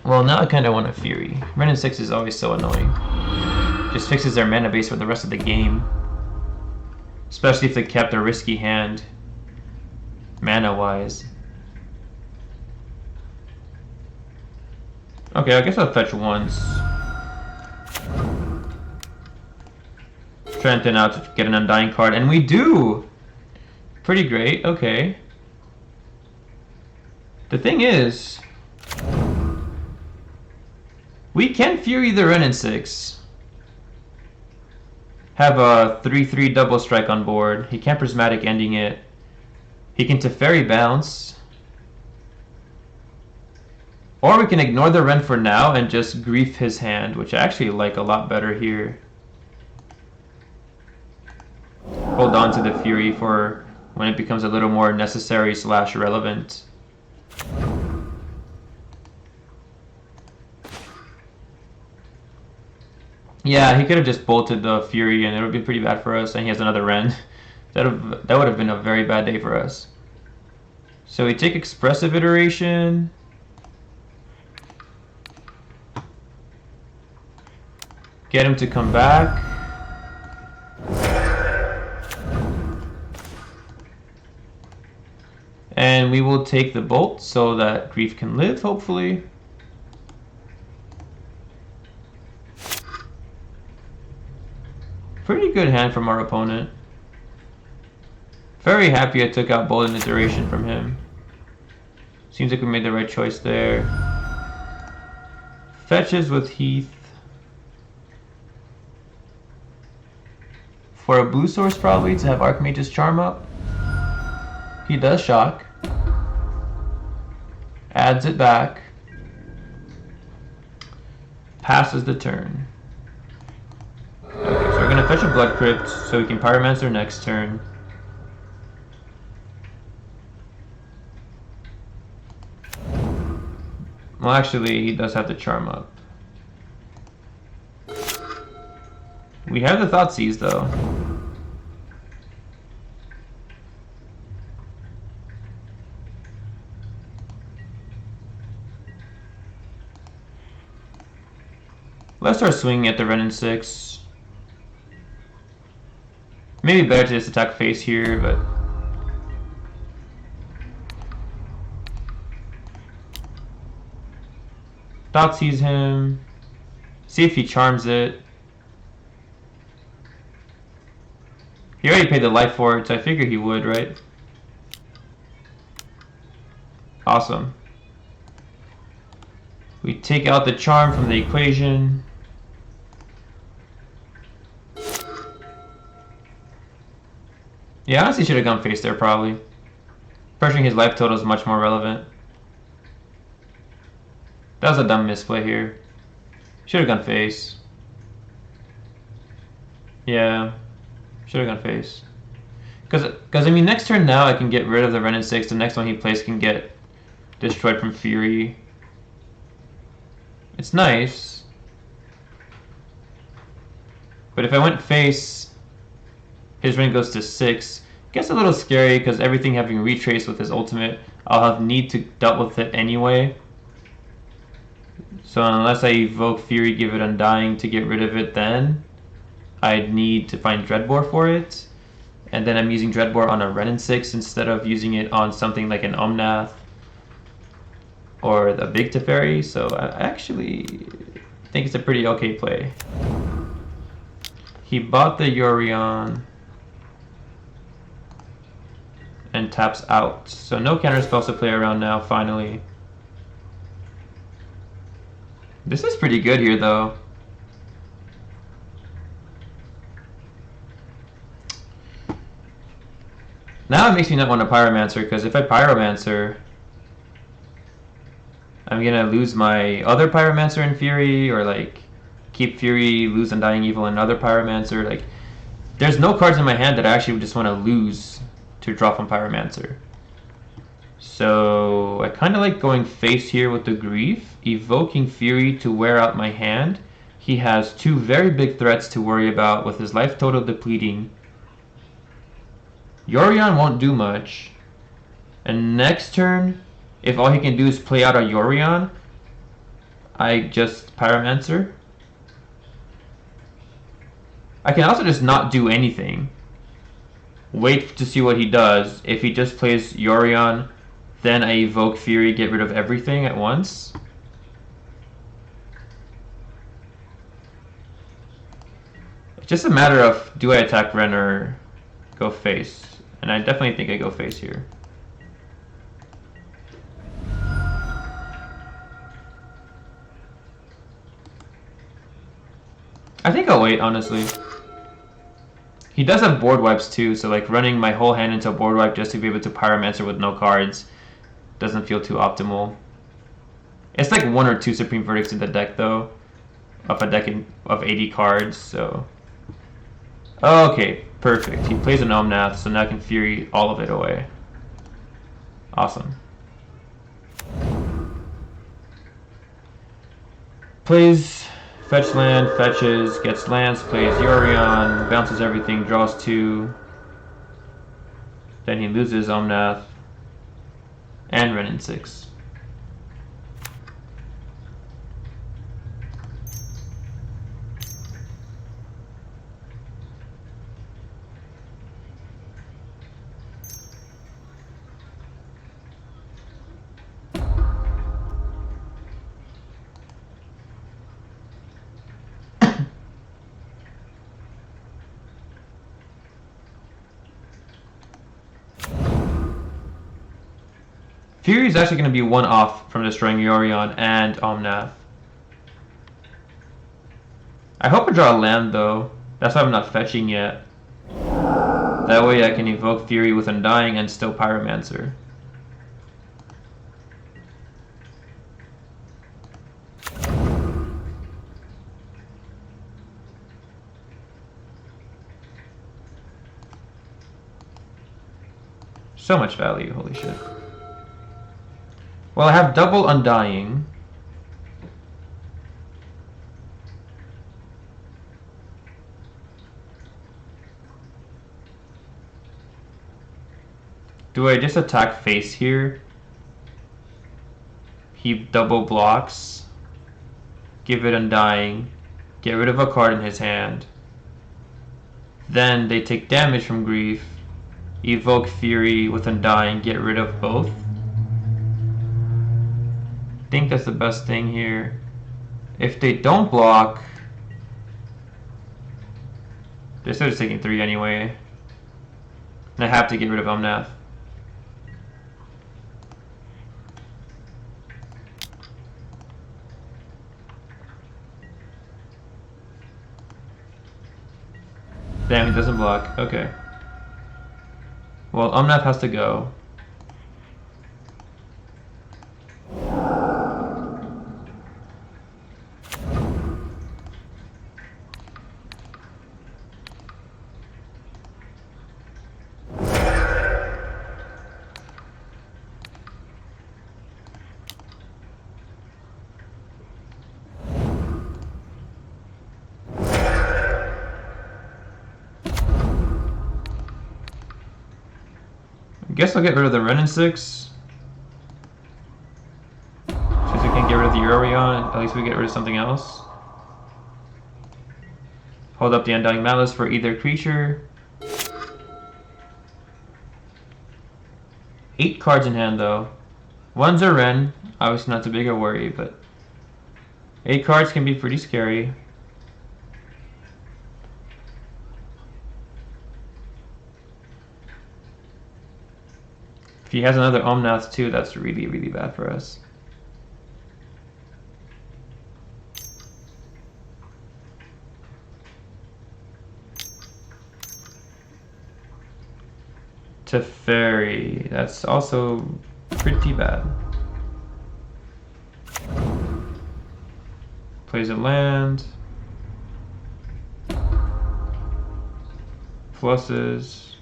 Well, now I kind of want a Fury. Renin 6 is always so annoying. Just fixes their mana base for the rest of the game. Especially if they kept a risky hand, mana-wise. Okay, I guess I'll fetch once. Strengthen out to get an Undying card, and we do! Pretty great, okay. The thing is, we can Fury the Renin 6. Have a 3/3 double strike on board. He can't Prismatic Ending it. He can Teferi bounce. Or we can ignore the Ren for now and just grief his hand, which I actually like a lot better here. Hold on to the Fury for when it becomes a little more necessary / relevant. Yeah, he could have just bolted the Fury and it would be pretty bad for us, and he has another Ren. That would have been a very bad day for us. So we take Expressive Iteration. Get him to come back. And we will take the Bolt so that Grief can live, hopefully. Pretty good hand from our opponent. Very happy I took out Bolt and Iteration from him. Seems like we made the right choice there. Fetches with Heath. For a blue source probably to have Archmage's Charm up. He does shock. Adds it back. Passes the turn. Okay, so we're gonna fetch a Blood Crypt so we can Pyromancer next turn. Well, actually, he does have the Charm up. We have the Thoughtseize though. Let's start swinging at the Renin 6. Maybe better to just attack face here, but Thoughtseize him. See if he charms it. He already paid the life for it, so I figure he would, right? Awesome. We take out the charm from the equation. Yeah, honestly should have gone face there probably. Pressuring his life total is much more relevant. That was a dumb misplay here. Should have gone face. Yeah, should have gone face. Because I mean, next turn now I can get rid of the Renin 6. The next one he plays can get destroyed from Fury. It's nice. But if I went face, his ring goes to 6. Gets a little scary because everything having retraced with his ultimate, I'll have need to dealt with it anyway. So unless I evoke Fury, give it Undying to get rid of it then, I need to find Dreadbore for it. And then I'm using Dreadbore on a Renin 6 instead of using it on something like an Omnath or the Big Teferi. So I actually think it's a pretty okay play. He bought the Yorion and taps out. So no counter spells to play around now, finally. This is pretty good here, though. Now it makes me not want to Pyromancer, because if I Pyromancer, I'm gonna lose my other Pyromancer in Fury, or like keep Fury, lose Undying Evil, and another Pyromancer. Like, there's no cards in my hand that I actually just want to lose to draw from Pyromancer. So I kind of like going face here with the Grief, evoking Fury to wear out my hand. He has two very big threats to worry about with his life total depleting. Yorion won't do much. And next turn, if all he can do is play out a Yorion, I just Pyromancer. I can also just not do anything. Wait to see what he does. If he just plays Yorion, then I evoke Fury, get rid of everything at once. It's just a matter of, do I attack Ren or go face? And I definitely think I go face here. I think I'll wait, honestly. He does have board wipes too, so like running my whole hand into a board wipe just to be able to Pyromancer with no cards doesn't feel too optimal. It's like 1 or 2 Supreme Verdicts in the deck though, of a deck of 80 cards, so... Okay, perfect. He plays an Omnath, so now I can Fury all of it away. Awesome. Plays fetch land, fetches, gets lands, plays Yorion, bounces everything, draws 2. Then he loses Omnath and Renin 6. Fury is actually going to be 1 off from destroying Yorion and Omnath. I hope I draw a land though. That's why I'm not fetching yet. That way I can evoke Fury with Undying and still Pyromancer. So much value, holy shit. Well, I have double Undying. Do I just attack face here? He double blocks. Give it Undying. Get rid of a card in his hand. Then they take damage from Grief. Evoke Fury with Undying. Get rid of both. I think that's the best thing here. If they don't block, they're still just taking 3 anyway. And I have to get rid of Omnath. Damn, he doesn't block. Okay. Well, Omnath has to go. I guess I'll get rid of the Renin 6. Since we can't get rid of the Yorion, at least we get rid of something else. Hold up the Undying Malice for either creature. 8 cards in hand though. One's a Ren, obviously not too big a worry, but 8 cards can be pretty scary. If he has another Omnath too, that's really, really bad for us. Teferi, that's also pretty bad. Plays a land. Pluses.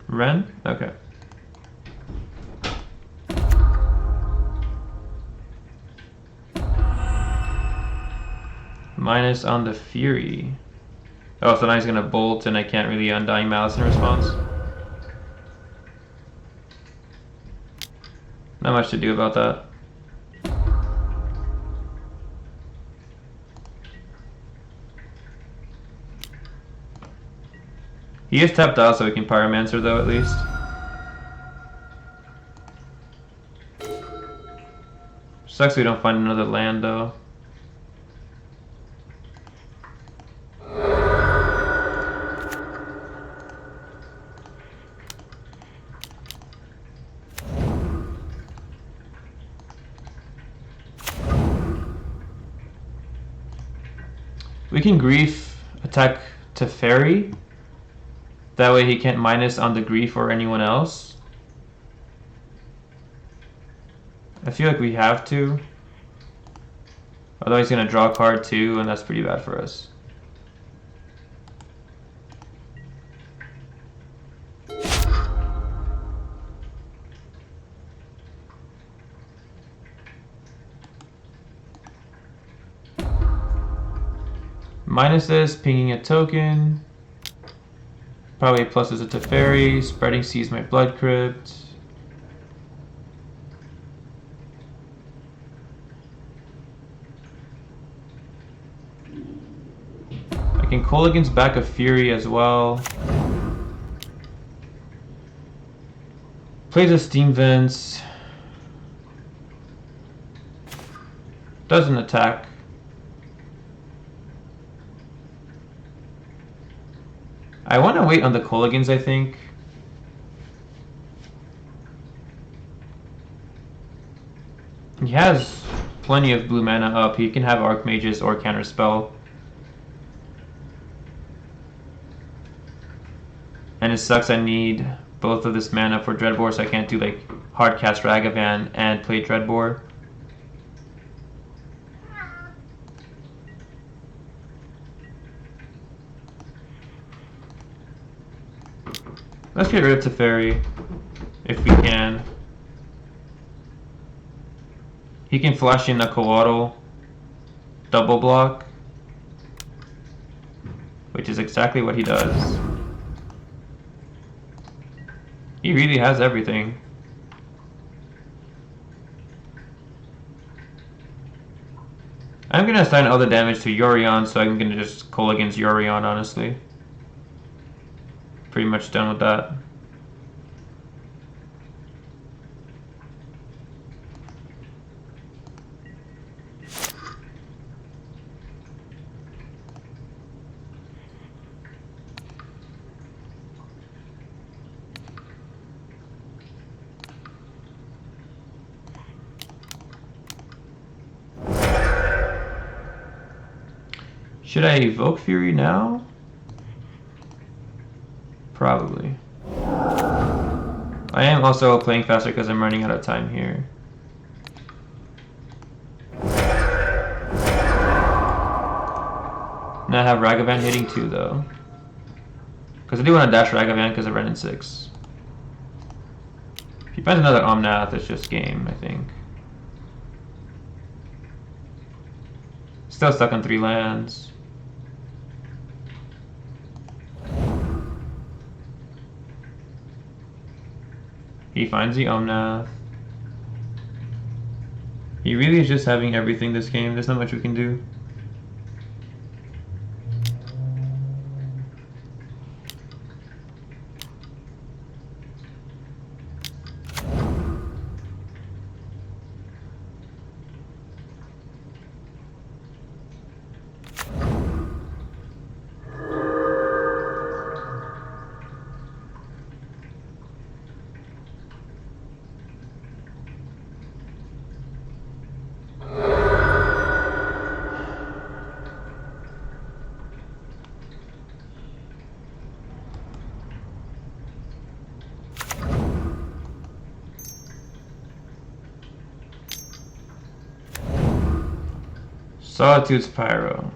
Ren? Okay. Minus on the Fury. Oh, so now he's gonna bolt and I can't really Undying Malice in response. Not much to do about that. He is tapped out, so we can Pyromancer though at least. Sucks we don't find another land though. We can Grief attack Teferi. That way he can't minus on the Grief or anyone else. I feel like we have to. Although he's going to draw a card too, and that's pretty bad for us. Minus this, pinging a token. Probably pluses a Teferi, spreading sees my Blood Crypt. I can Kolaghan's back a Fury as well. Plays a Steam Vents. Doesn't attack. I want to wait on the Kolaghan's, I think. He has plenty of blue mana up. He can have Archmages or Counterspell. And it sucks I need both of this mana for Dreadbore, so I can't do like hard cast Ragavan and play Dreadbore. Let's get rid of Teferi, if we can. He can flash in a Coatl, double block, which is exactly what he does. He really has everything. I'm gonna assign all the damage to Yorion, so I'm gonna just Kolaghan's Yorion, honestly. Pretty much done with that. Should I evoke Fury now? Probably. I am also playing faster because I'm running out of time here. Now I have Ragavan hitting too though. Because I do want to dash Ragavan because I ran in 6. If he finds another Omnath, it's just game, I think. Still stuck on 3 lands. He finds the Omnath. He really is just having everything this game. There's not much we can do. Solitude's Pyro.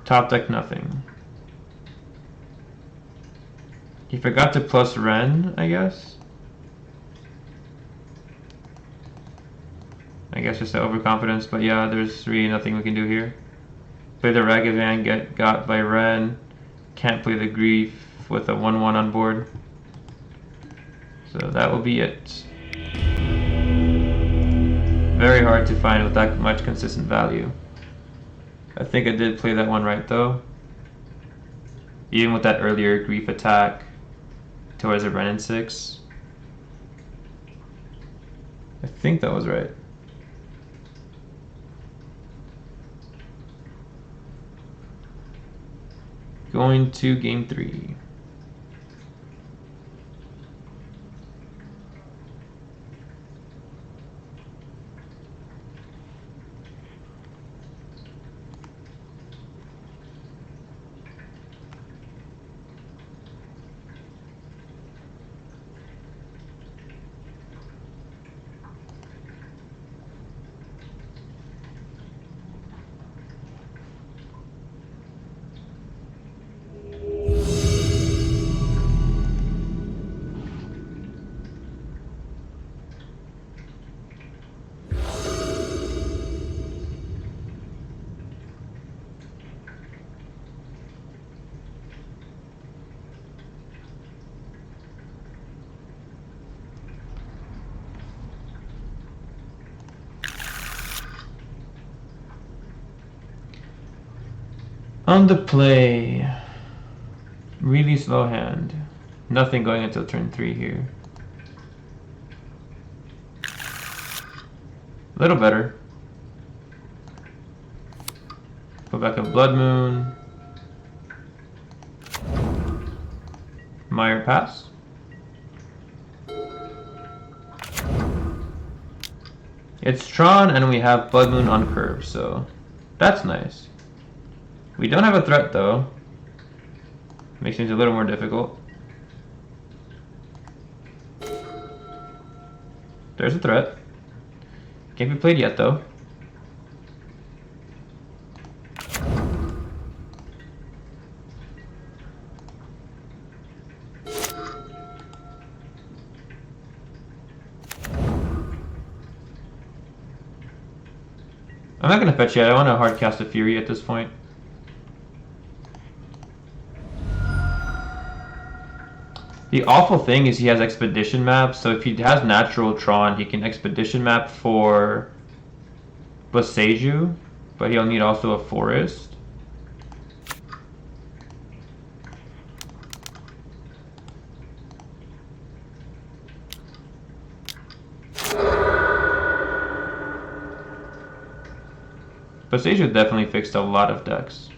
Top deck nothing. He forgot to plus Ren, I guess? I guess just the overconfidence, but yeah, there's really nothing we can do here. Play the Ragavan, get got by Ren. Can't play the Grief with a 1-1 on board. So that will be it. Very hard to find with that much consistent value. I think I did play that one right though. Even with that earlier Grief attack towards a Renin 6. I think that was right. Going to game 3. On the play, really slow hand. Nothing going until turn 3 here. A little better. Put back a Blood Moon. Mire pass. It's Tron and we have Blood Moon on curve, so that's nice. We don't have a threat though. Makes things a little more difficult. There's a threat. Can't be played yet though. I'm not gonna fetch yet. I want to hard cast a Fury at this point. The awful thing is he has Expedition map, so if he has natural Tron, he can Expedition map for Boseiju, but he'll need also a Forest. Boseiju definitely fixed a lot of decks.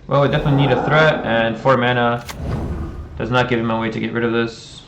Well, we definitely need a threat, and 4 mana does not give him a way to get rid of this.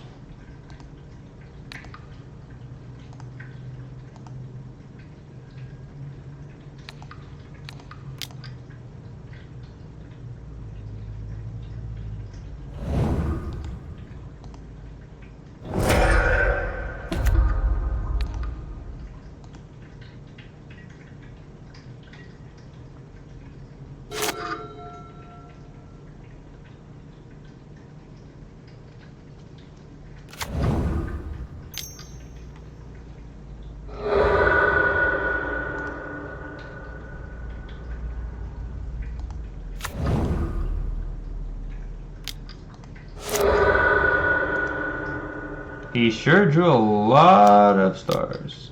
He sure drew a lot of stars.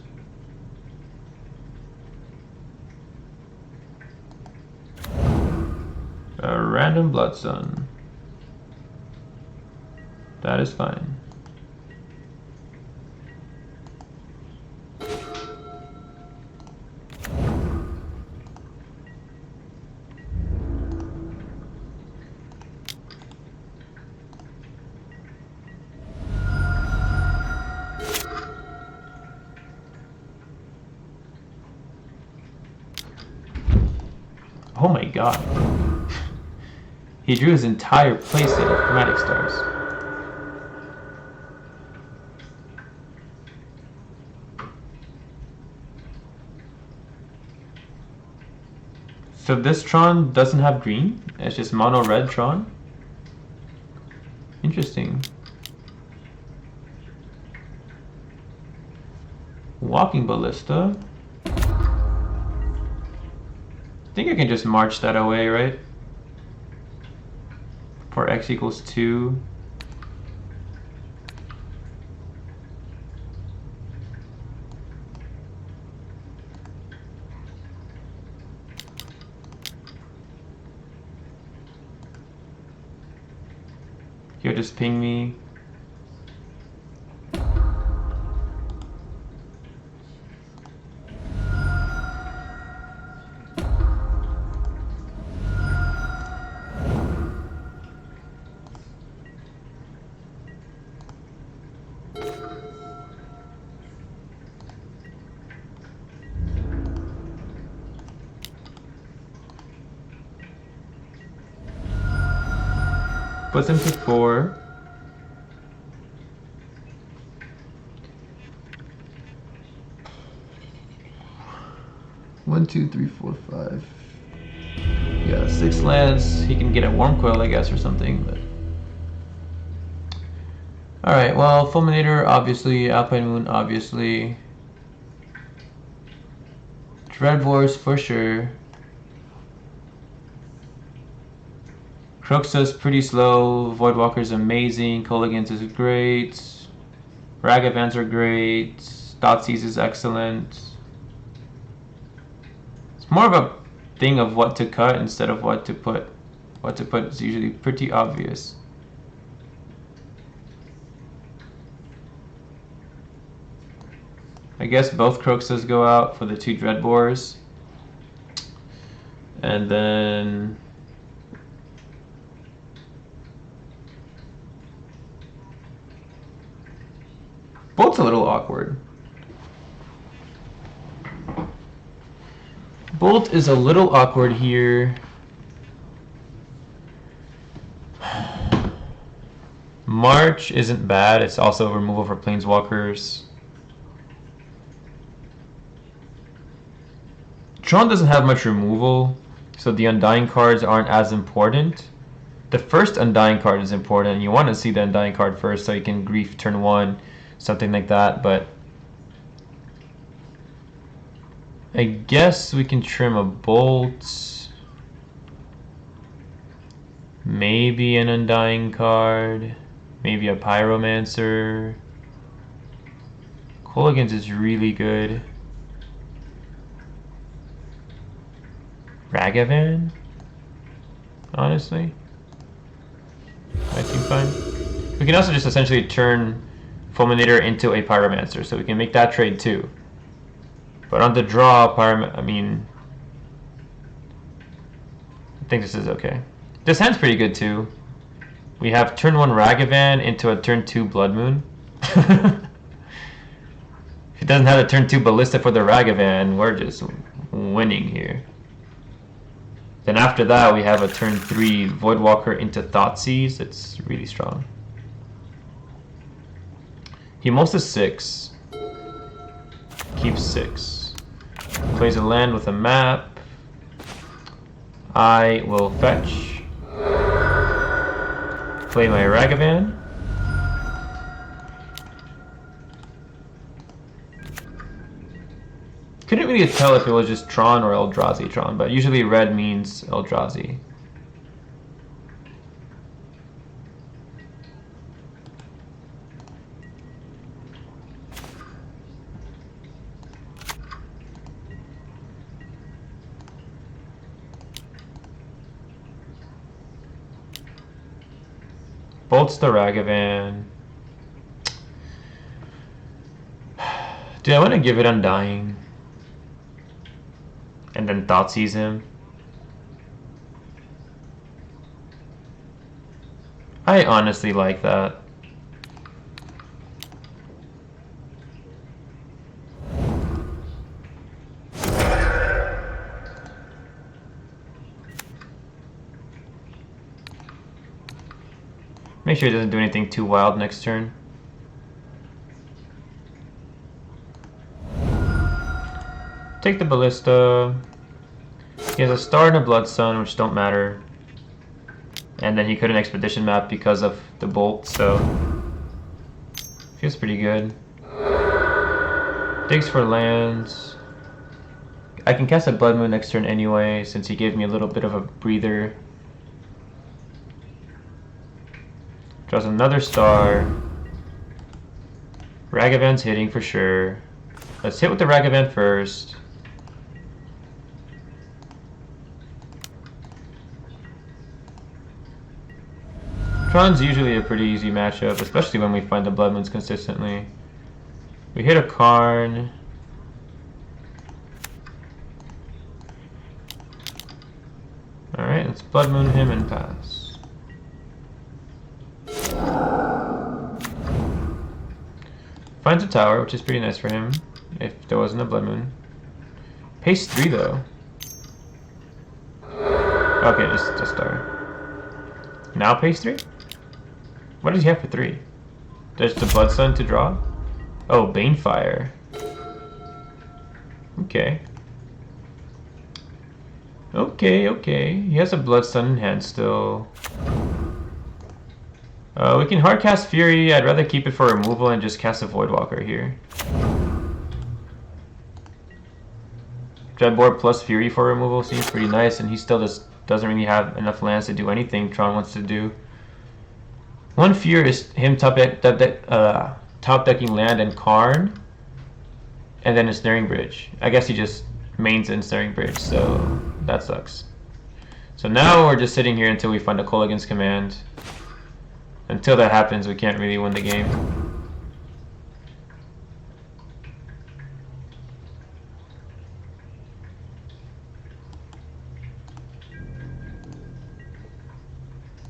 A random Blood Sun. That is fine. Oh my god. He drew his entire playset of chromatic stars. So this Tron doesn't have green? It's just mono red Tron? Interesting. Walking Ballista. I think I can just march that away, right? For x equals 2. Here, just ping me. Puts him to 4. One, two, three, four, 5. Yeah, 6 lands. He can get a Warm Coil, I guess, or something. But all right. Well, Fulminator, obviously. Alpine Moon, obviously. Dreadvors for sure. Croxus pretty slow, Voidwalker's amazing, Kolaghan's is great, Ragavans are great, Thoughtseize is excellent. It's more of a thing of what to cut instead of what to put. What to put is usually pretty obvious. I guess both Croxus go out for the 2 Dreadbores. And then Bolt's a little awkward. Bolt is a little awkward here. March isn't bad. It's also removal for Planeswalkers. Tron doesn't have much removal, so the Undying cards aren't as important. The first Undying card is important. You want to see the Undying card first so you can grief turn 1. Something like that, but I guess we can trim a Bolt, maybe an Undying card, maybe a Pyromancer. Kolaghan's is really good. Ragavan, honestly, might seem fine. We can also just essentially turn Fulminator into a Pyromancer, so we can make that trade too. But on the draw, I think this is okay. This hand's pretty good too. We have turn 1 Ragavan into a turn 2 Blood Moon. If it doesn't have a turn 2 Ballista for the Ragavan, we're just winning here. Then after that, we have a turn 3 Voidwalker into Thoughtseize. It's really strong. He mulls 6. Keeps 6. Plays a land with a map. I will fetch. Play my Ragavan. Couldn't really tell if it was just Tron or Eldrazi Tron, but usually red means Eldrazi. bolts the Ragavan. Do I want to give it Undying? And then Thoughtseize him? I honestly like that. Make sure he doesn't do anything too wild next turn. Take the Ballista. He has a Star and a Blood Sun, which don't matter. And then he couldn't Expedition map because of the Bolt, so feels pretty good. Digs for lands. I can cast a Blood Moon next turn anyway, since he gave me a little bit of a breather. Draws another Star. Ragavan's hitting for sure. Let's hit with the Ragavan first. Tron's usually a pretty easy matchup, especially when we find the Blood Moons consistently. We hit a Karn. Alright, let's Blood Moon him and pass. Finds a tower, which is pretty nice for him, if there wasn't a Blood Moon. Pace 3 though. Okay, just a Star. Now Pace 3? What does he have for 3? There's the Blood Sun to draw? Oh, Banefire. Okay. Okay. He has a Blood Sun in hand still. We can hard cast Fury. I'd rather keep it for removal and just cast a Voidwalker here. Dreadbore plus Fury for removal seems pretty nice, and he still just doesn't really have enough lands to do anything Tron wants to do. One fear is him top decking land and Karn, and then Ensnaring Bridge. I guess he just mains Ensnaring Bridge, so that sucks. So now we're just sitting here until we find a Kolaghan's Command. Until that happens, we can't really win the game.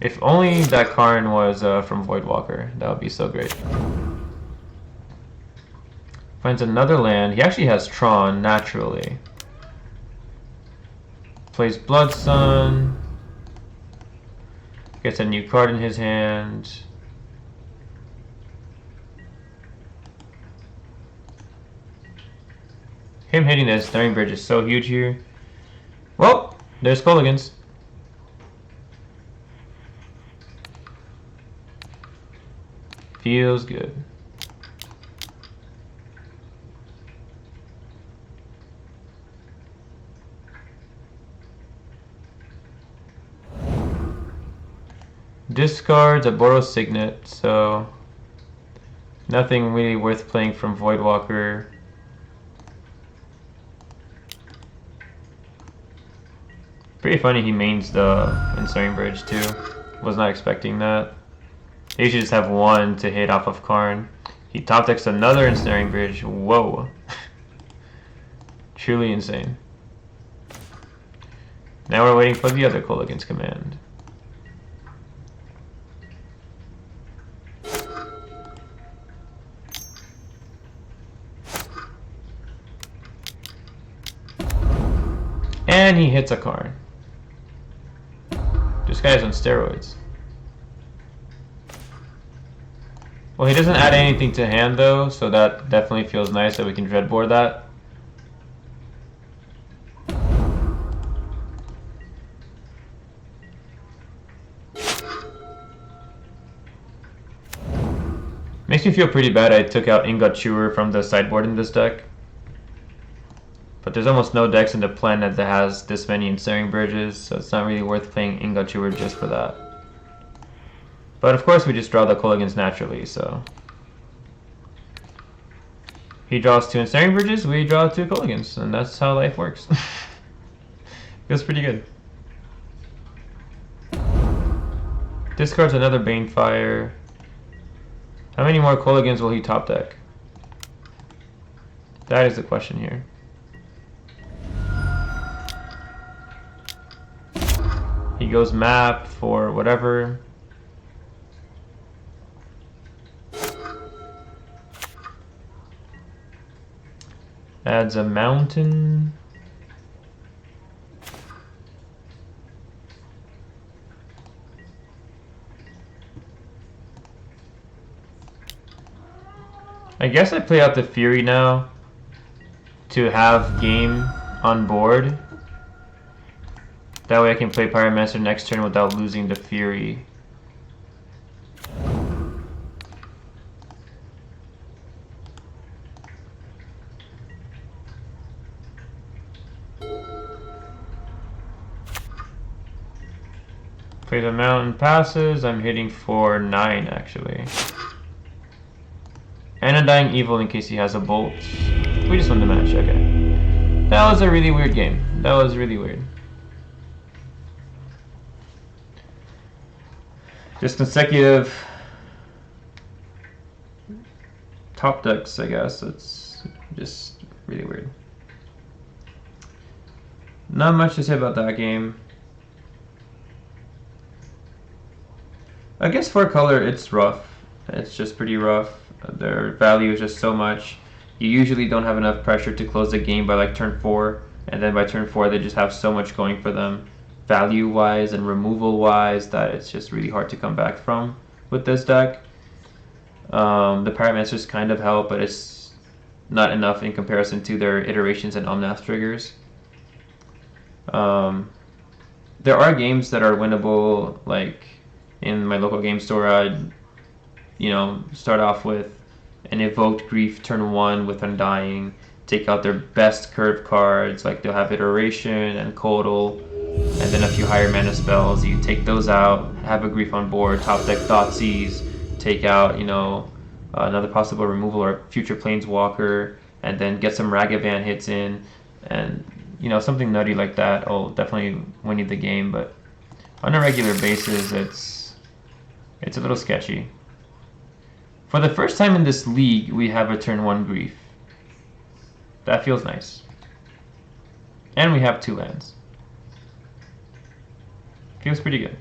If only that Karn was from Voidwalker, that would be so great. Finds another land. He actually has Tron, naturally. Plays Blood Sun. Gets a new card in his hand. Him hitting the Ensnaring Bridge is so huge here. Well, there's Kolaghan's. Feels good. Discards a Boros Signet, so nothing really worth playing from Voidwalker. Pretty funny he mains the Ensnaring Bridge too. Was not expecting that. He should just have one to hit off of Karn. He top decks another Ensnaring Bridge. Whoa. Truly insane. Now we're waiting for the other Kolaghan's Command. And he hits a Karn. This guy is on steroids. Well, he doesn't add anything to hand though, so that definitely feels nice that we can Dreadbore that. Makes me feel pretty bad I took out Ingot Chewer from the sideboard in this deck. But there's almost no decks in the planet that has this many Ensnaring Bridges, so it's not really worth playing Ingot Chewer just for that. But of course we just draw the Kolaghan's naturally, so... He draws 2 Ensnaring Bridges, we draw 2 Kolaghan's, and that's how life works. Feels pretty good. Discards another Banefire. How many more Kolagans will he top deck? That is the question here. He goes map for whatever. Adds a mountain. I guess I play out the Fury now to have game on board. That way I can play Pyromancer next turn without losing the Fury. Play the mountain, passes. I'm hitting for 9 actually. And a Dying Evil in case he has a bolt. We just won the match, okay. That was a really weird game. That was really weird. Just consecutive top decks, I guess. It's just really weird. Not much to say about that game. I guess for color, it's rough. It's just pretty rough. Their value is just so much. You usually don't have enough pressure to close the game by like turn 4, and then by turn 4 they just have so much going for them, value-wise and removal-wise, that it's just really hard to come back from with this deck. The Pyromancers kind of help, but it's not enough in comparison to their iterations and Omnath triggers. There are games that are winnable, like in my local game store. I'd start off with an Evoked Grief turn 1 with Undying, take out their best curve cards, like they'll have Iteration and Codal, and then a few higher mana spells. You take those out, have a Grief on board, top deck Thoughtseize, take out, another possible removal or future Planeswalker, and then get some Ragavan hits in, and something nutty like that will definitely win you the game. But on a regular basis, it's a little sketchy. For the first time in this league, we have a turn 1 Grief. That feels nice. And we have 2 lands. Feels pretty good.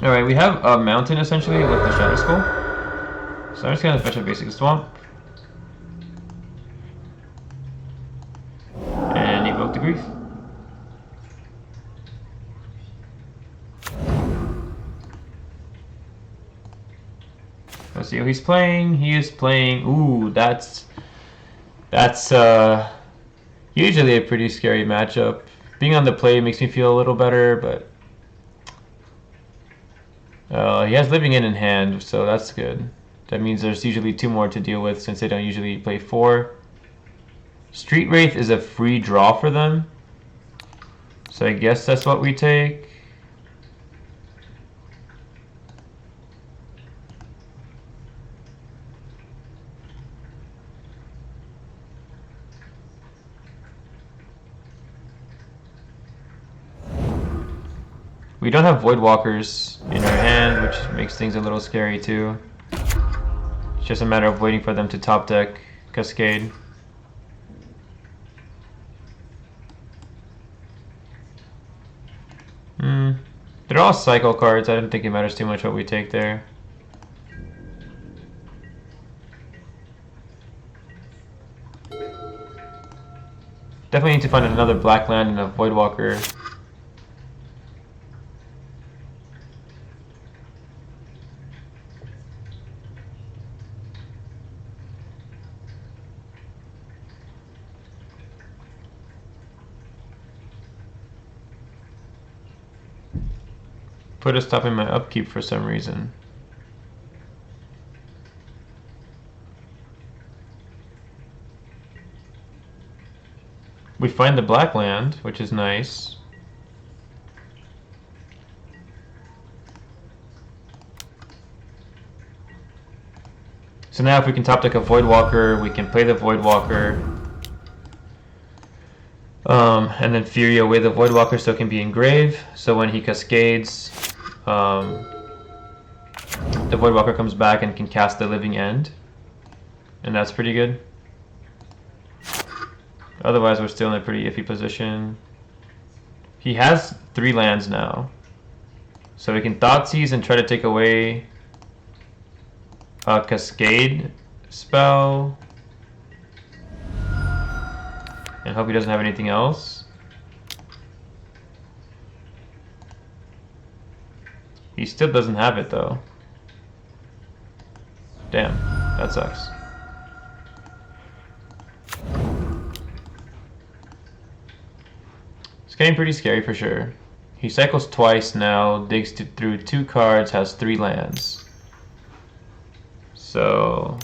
Alright, we have a mountain essentially with the Shadow Skull. So I'm just going to fetch a basic swamp. And evoke the Grief. Let's see how he's playing. He is playing. Ooh, that's usually a pretty scary matchup. Being on the play makes me feel a little better, but he has Living in hand, so that's good. That means there's usually 2 more to deal with since they don't usually play 4. Street Wraith is a free draw for them, so I guess that's what we take. We don't have Voidwalkers in our hand, which makes things a little scary too. It's just a matter of waiting for them to top deck Cascade. They're all cycle cards. I don't think it matters too much what we take there. Definitely need to find another black land and a Voidwalker. Put a stop in my upkeep for some reason. We find the black land, which is nice. So now if we can top deck a Voidwalker, we can play the Voidwalker. And then Fury away the Voidwalker so it can be engraved. So when he cascades, the Voidwalker comes back and can cast the Living End. And that's pretty good. Otherwise, we're still in a pretty iffy position. He has 3 lands now. So we can Thoughtseize and try to take away a Cascade spell. And hope he doesn't have anything else. He still doesn't have it though. Damn, that sucks. It's getting pretty scary for sure. He cycles twice now, digs through 2 cards, has 3 lands. So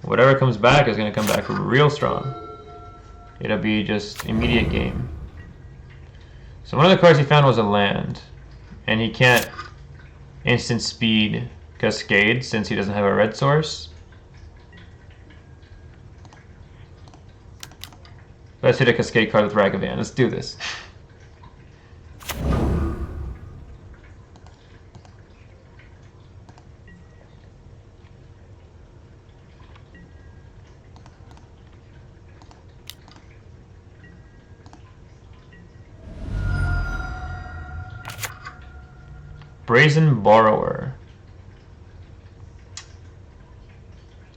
whatever comes back is going to come back real strong. It'll be just immediate game. So one of the cards he found was a land. And he can't instant speed Cascade since he doesn't have a red source. Let's hit a Cascade card with Ragavan. Let's do this. Brazen Borrower.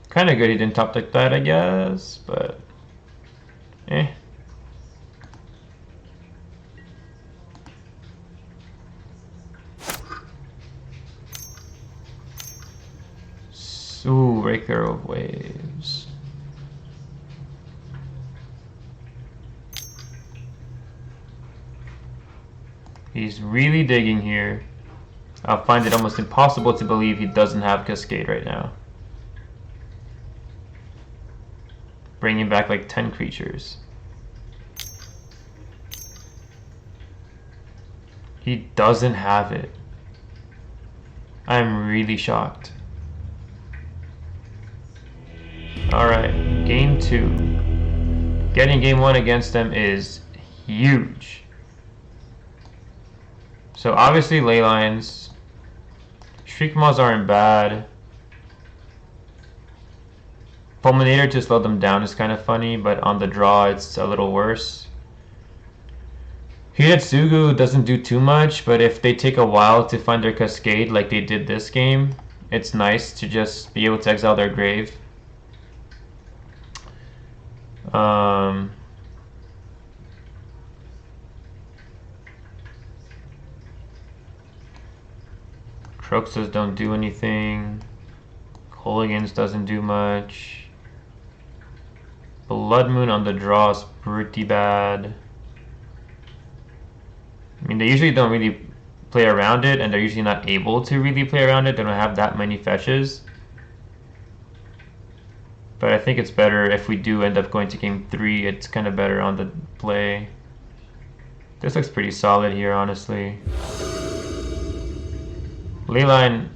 Kind of good he didn't top deck that, I guess, but eh. Ooh, Raker of Waves. He's really digging here. I'll find it almost impossible to believe he doesn't have Cascade right now. Bringing back like 10 creatures. He doesn't have it. I'm really shocked. Alright, game 2. Getting game 1 against them is huge. So obviously Leylines. Shriekmaws aren't bad. Fulminator to slow them down is kind of funny, but on the draw it's a little worse. Hidetsugu doesn't do too much, but if they take a while to find their Cascade like they did this game, it's nice to just be able to exile their grave. Croxus don't do anything. Holigans doesn't do much. Blood Moon on the draw is pretty bad. I mean, they usually don't really play around it, and they're usually not able to really play around it. They don't have that many fetches. But I think it's better if we do end up going to game 3. It's kind of better on the play. This looks pretty solid here, honestly. Leyline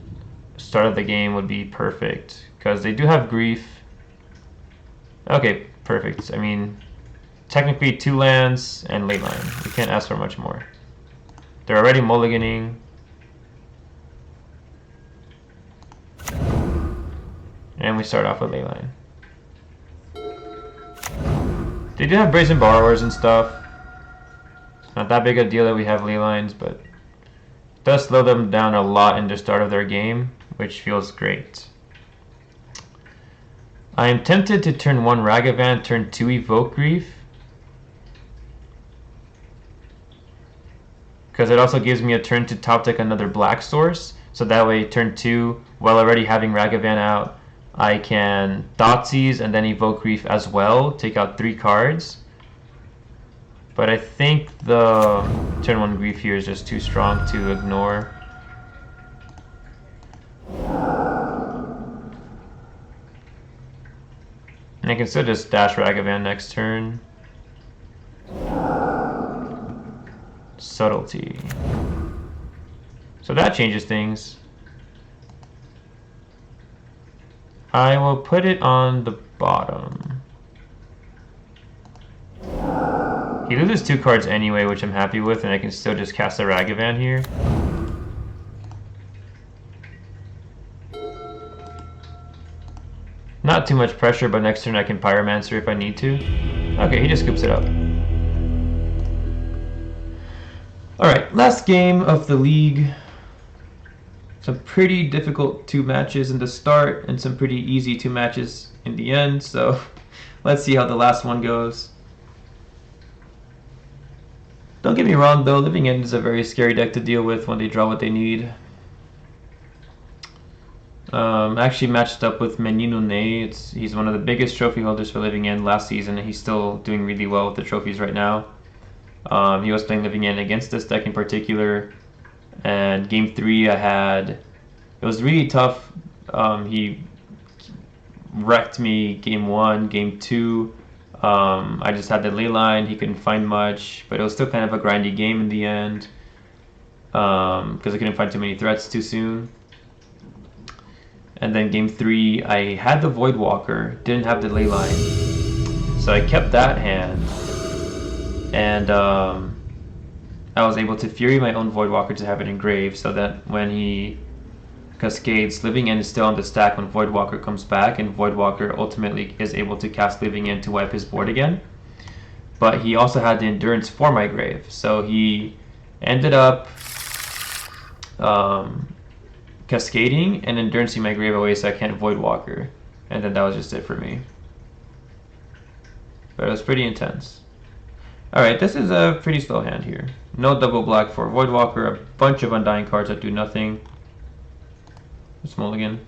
start of the game would be perfect because they do have Grief. Okay, perfect. I mean, technically 2 lands and Leyline. We can't ask for much more. They're already mulliganing. And we start off with Leyline. They do have Brazen Borrowers and stuff. It's not that big a deal that we have Leylines, but it does slow them down a lot in the start of their game, which feels great. I am tempted to turn 1 Ragavan, turn 2 Evoke Grief. Because it also gives me a turn to top deck another black source. So that way, turn 2, while already having Ragavan out, I can Thoughtseize and then Evoke Grief as well, take out 3 cards. But I think the turn 1 Grief here is just too strong to ignore. And I can still just dash Ragavan next turn. Subtlety. So that changes things. I will put it on the bottom. He loses 2 cards anyway, which I'm happy with, and I can still just cast a Ragavan here. Not too much pressure, but next turn I can Pyromancer if I need to. Okay, he just scoops it up. Alright, last game of the league. Some pretty difficult 2 matches in the start, and some pretty easy 2 matches in the end, so let's see how the last one goes. Don't get me wrong though, Living End is a very scary deck to deal with when they draw what they need. Actually matched up with Menino Ne. He's one of the biggest trophy holders for Living End last season, and he's still doing really well with the trophies right now. He was playing Living End against this deck in particular, and game 3 it was really tough. He wrecked me game 1, game 2. I just had the ley line, he couldn't find much, but it was still kind of a grindy game in the end, because I couldn't find too many threats too soon. And then game 3, I had the Voidwalker, didn't have the ley line, so I kept that hand, and I was able to Fury my own Voidwalker to have it engraved, so that when he Cascades, Living End is still on the stack when Voidwalker comes back, and Voidwalker ultimately is able to cast Living End to wipe his board again. But he also had the Endurance for my grave, so he ended up cascading and Endurancing my grave away so I can't Voidwalker. And then that was just it for me. But it was pretty intense. Alright, this is a pretty slow hand here. No double black for Voidwalker, a bunch of Undying cards that do nothing. Mulligan.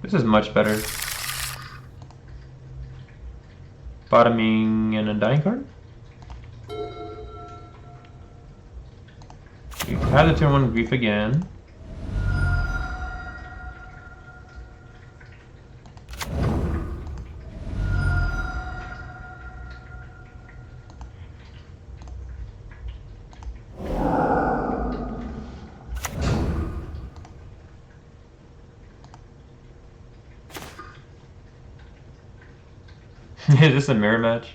This is much better. Bottoming an Undying card. We had the turn 1 Grief again. Is this a mirror match?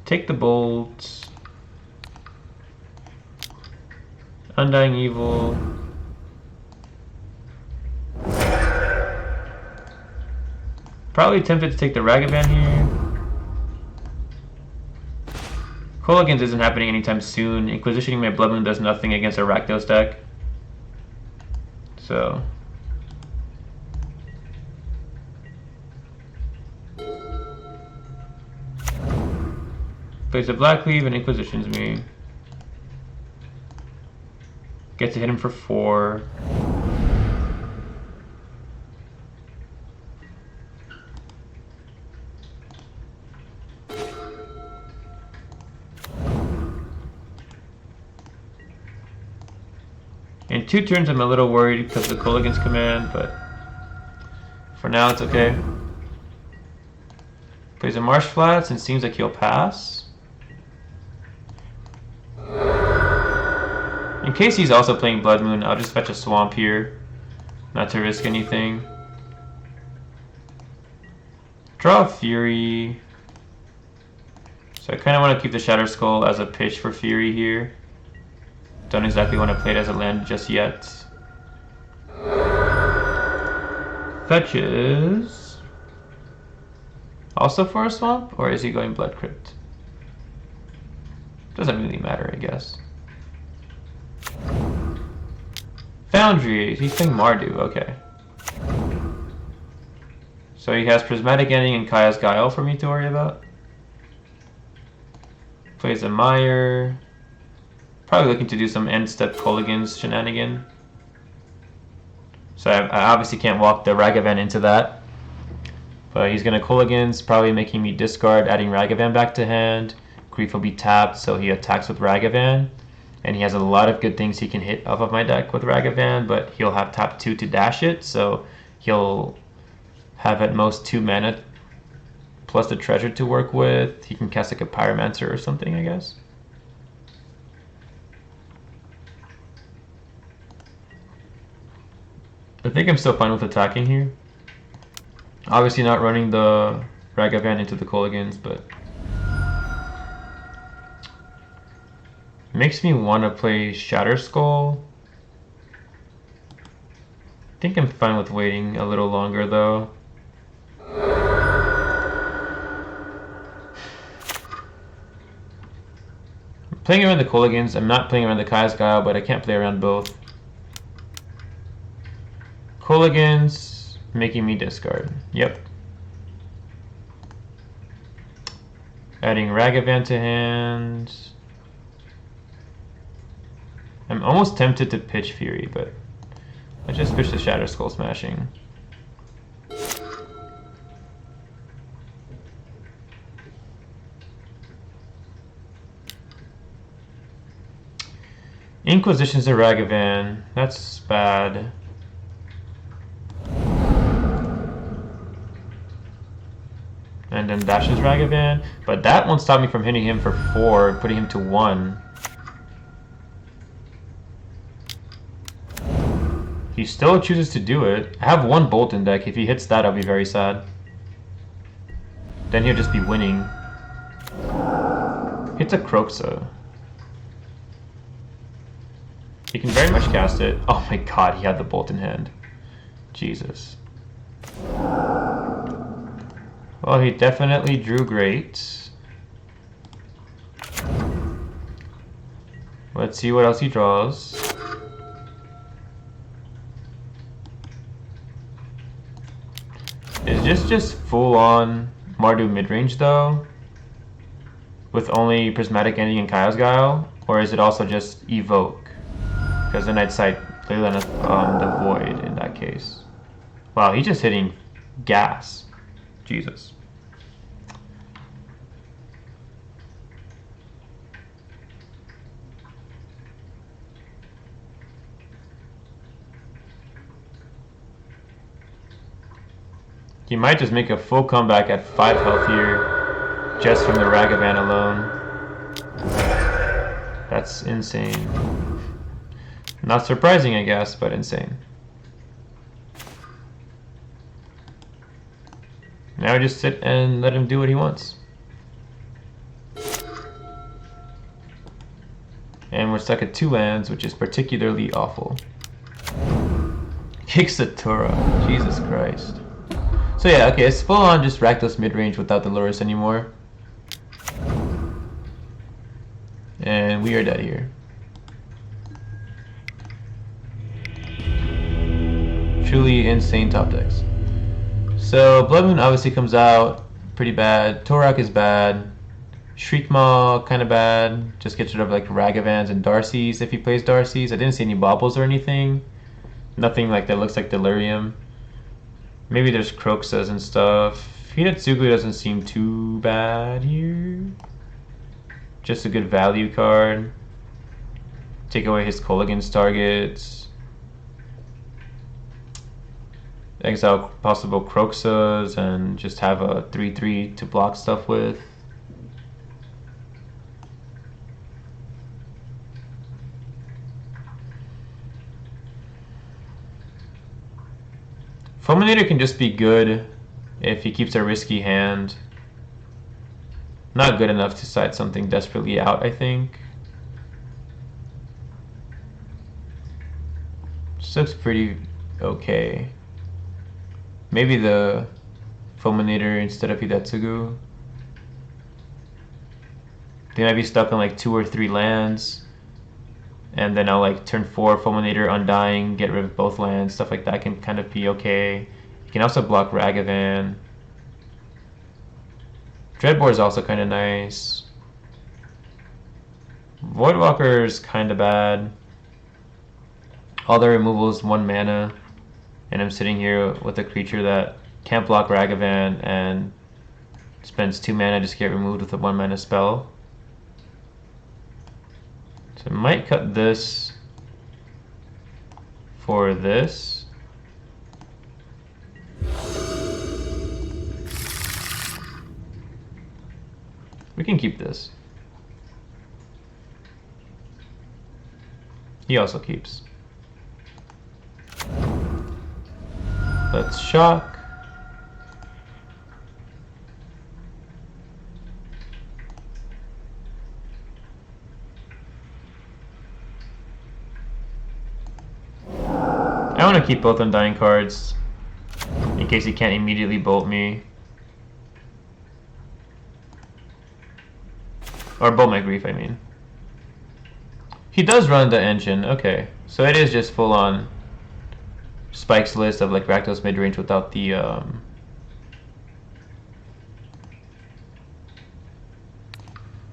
Take the bolts. Undying Evil. Probably tempted to take the Ragavan here. Colligans isn't happening anytime soon. Inquisitioning my Blood Moon does nothing against a Rakdos deck. So plays a Black Cleave and Inquisitions me. Get to hit him for 4. In 2 turns I'm a little worried because of the Colligan's command, but for now it's okay. Plays a Marsh Flats and seems like he'll pass. In case he's also playing Blood Moon, I'll just fetch a Swamp here, not to risk anything. Draw a Fury. So I kind of want to keep the Shatter Skull as a pitch for Fury here. Don't exactly want to play it as a land just yet. Fetches. Also for a Swamp? Or is he going Blood Crypt? Doesn't really matter, I guess. Foundry. He's playing Mardu. Okay. So he has Prismatic Ending and Kaya's Guile for me to worry about. Plays a Mire. Probably looking to do some end step Colligan's shenanigan. So I obviously can't walk the Ragavan into that. But he's going to Colligan's, probably making me discard, adding Ragavan back to hand. Grief will be tapped, so he attacks with Ragavan. And he has a lot of good things he can hit off of my deck with Ragavan, but he'll have tap 2 to dash it, so he'll have at most 2 mana plus the treasure to work with. He can cast like a Pyromancer or something, I guess. I think I'm still fine with attacking here. Obviously not running the Ragavan into the Kolagins, but makes me want to play Shatter Skull. I think I'm fine with waiting a little longer though. I'm playing around the Kolagins. I'm not playing around the Kazgao, but I can't play around both. Kolagins making me discard. Yep. Adding Ragavan to hand. I'm almost tempted to pitch Fury, but I just pitched the Shatter Skull Smashing. Inquisition's a Ragavan. That's bad. And then Dashes Ragavan. But that won't stop me from hitting him for 4, putting him to 1. He still chooses to do it. I have 1 Bolt in deck. If he hits that, I'll be very sad. Then he'll just be winning. Hits a Kroxa. He can very much cast it. Oh my god, he had the Bolt in hand. Jesus. Well, he definitely drew great. Let's see what else he draws. Is this just full-on Mardu midrange though? With only Prismatic Ending and Chaos Guile? Or is it also just Evoke? Because then I'd cite Leyline of the Void in that case. Wow, he's just hitting gas. Jesus. He might just make a full comeback at 5 health here, just from the Ragavan alone. That's insane. Not surprising, I guess, but insane. Now just sit and let him do what he wants. And we're stuck at 2 lands, which is particularly awful. Kicks the Tura. Jesus Christ. So yeah, okay, it's full on just Rakdos midrange without the Lurrus anymore. And we are dead here. Truly insane top decks. So Blood Moon obviously comes out pretty bad. Torak is bad. Shriekmaw kind of bad. Just gets rid of like Ragavans and Darcy's if he plays Darcy's. I didn't see any bobbles or anything. Nothing like that looks like Delirium. Maybe there's Kroxas and stuff. Hinatsugu doesn't seem too bad here. Just a good value card. Take away his Kolagins targets. Exile possible Kroxas and just have a 3/3 to block stuff with. Fulminator can just be good if he keeps a risky hand. Not good enough to side something desperately out, I think. This looks pretty okay. Maybe the Fulminator instead of Hidetsugu. They might be stuck on like 2 or 3 lands. And then I'll like turn 4 Fulminator Undying, get rid of both lands, stuff like that can kind of be okay. You can also block Ragavan. Dreadbore is also kind of nice. Voidwalker is kind of bad. All the removals 1 mana. And I'm sitting here with a creature that can't block Ragavan and spends 2 mana just to get removed with a 1 mana spell. So I might cut this for this. We can keep this. He also keeps. Let's shock. want to keep both Undying cards in case he can't immediately bolt me. Or bolt my Grief, I mean. He does run the engine, okay. So it is just full on Spike's list of like Rakdos midrange without the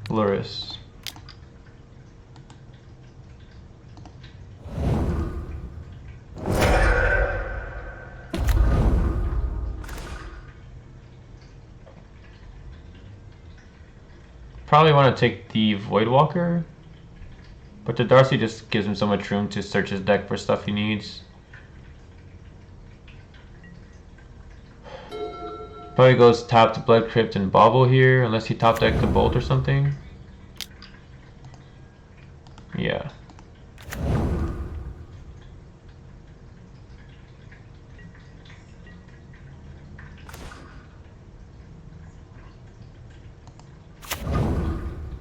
Lurrus. Probably want to take the Voidwalker, but the Darcy just gives him so much room to search his deck for stuff he needs. Probably goes top to Blood Crypt and Bauble here, unless he top decked the Bolt or something. Yeah.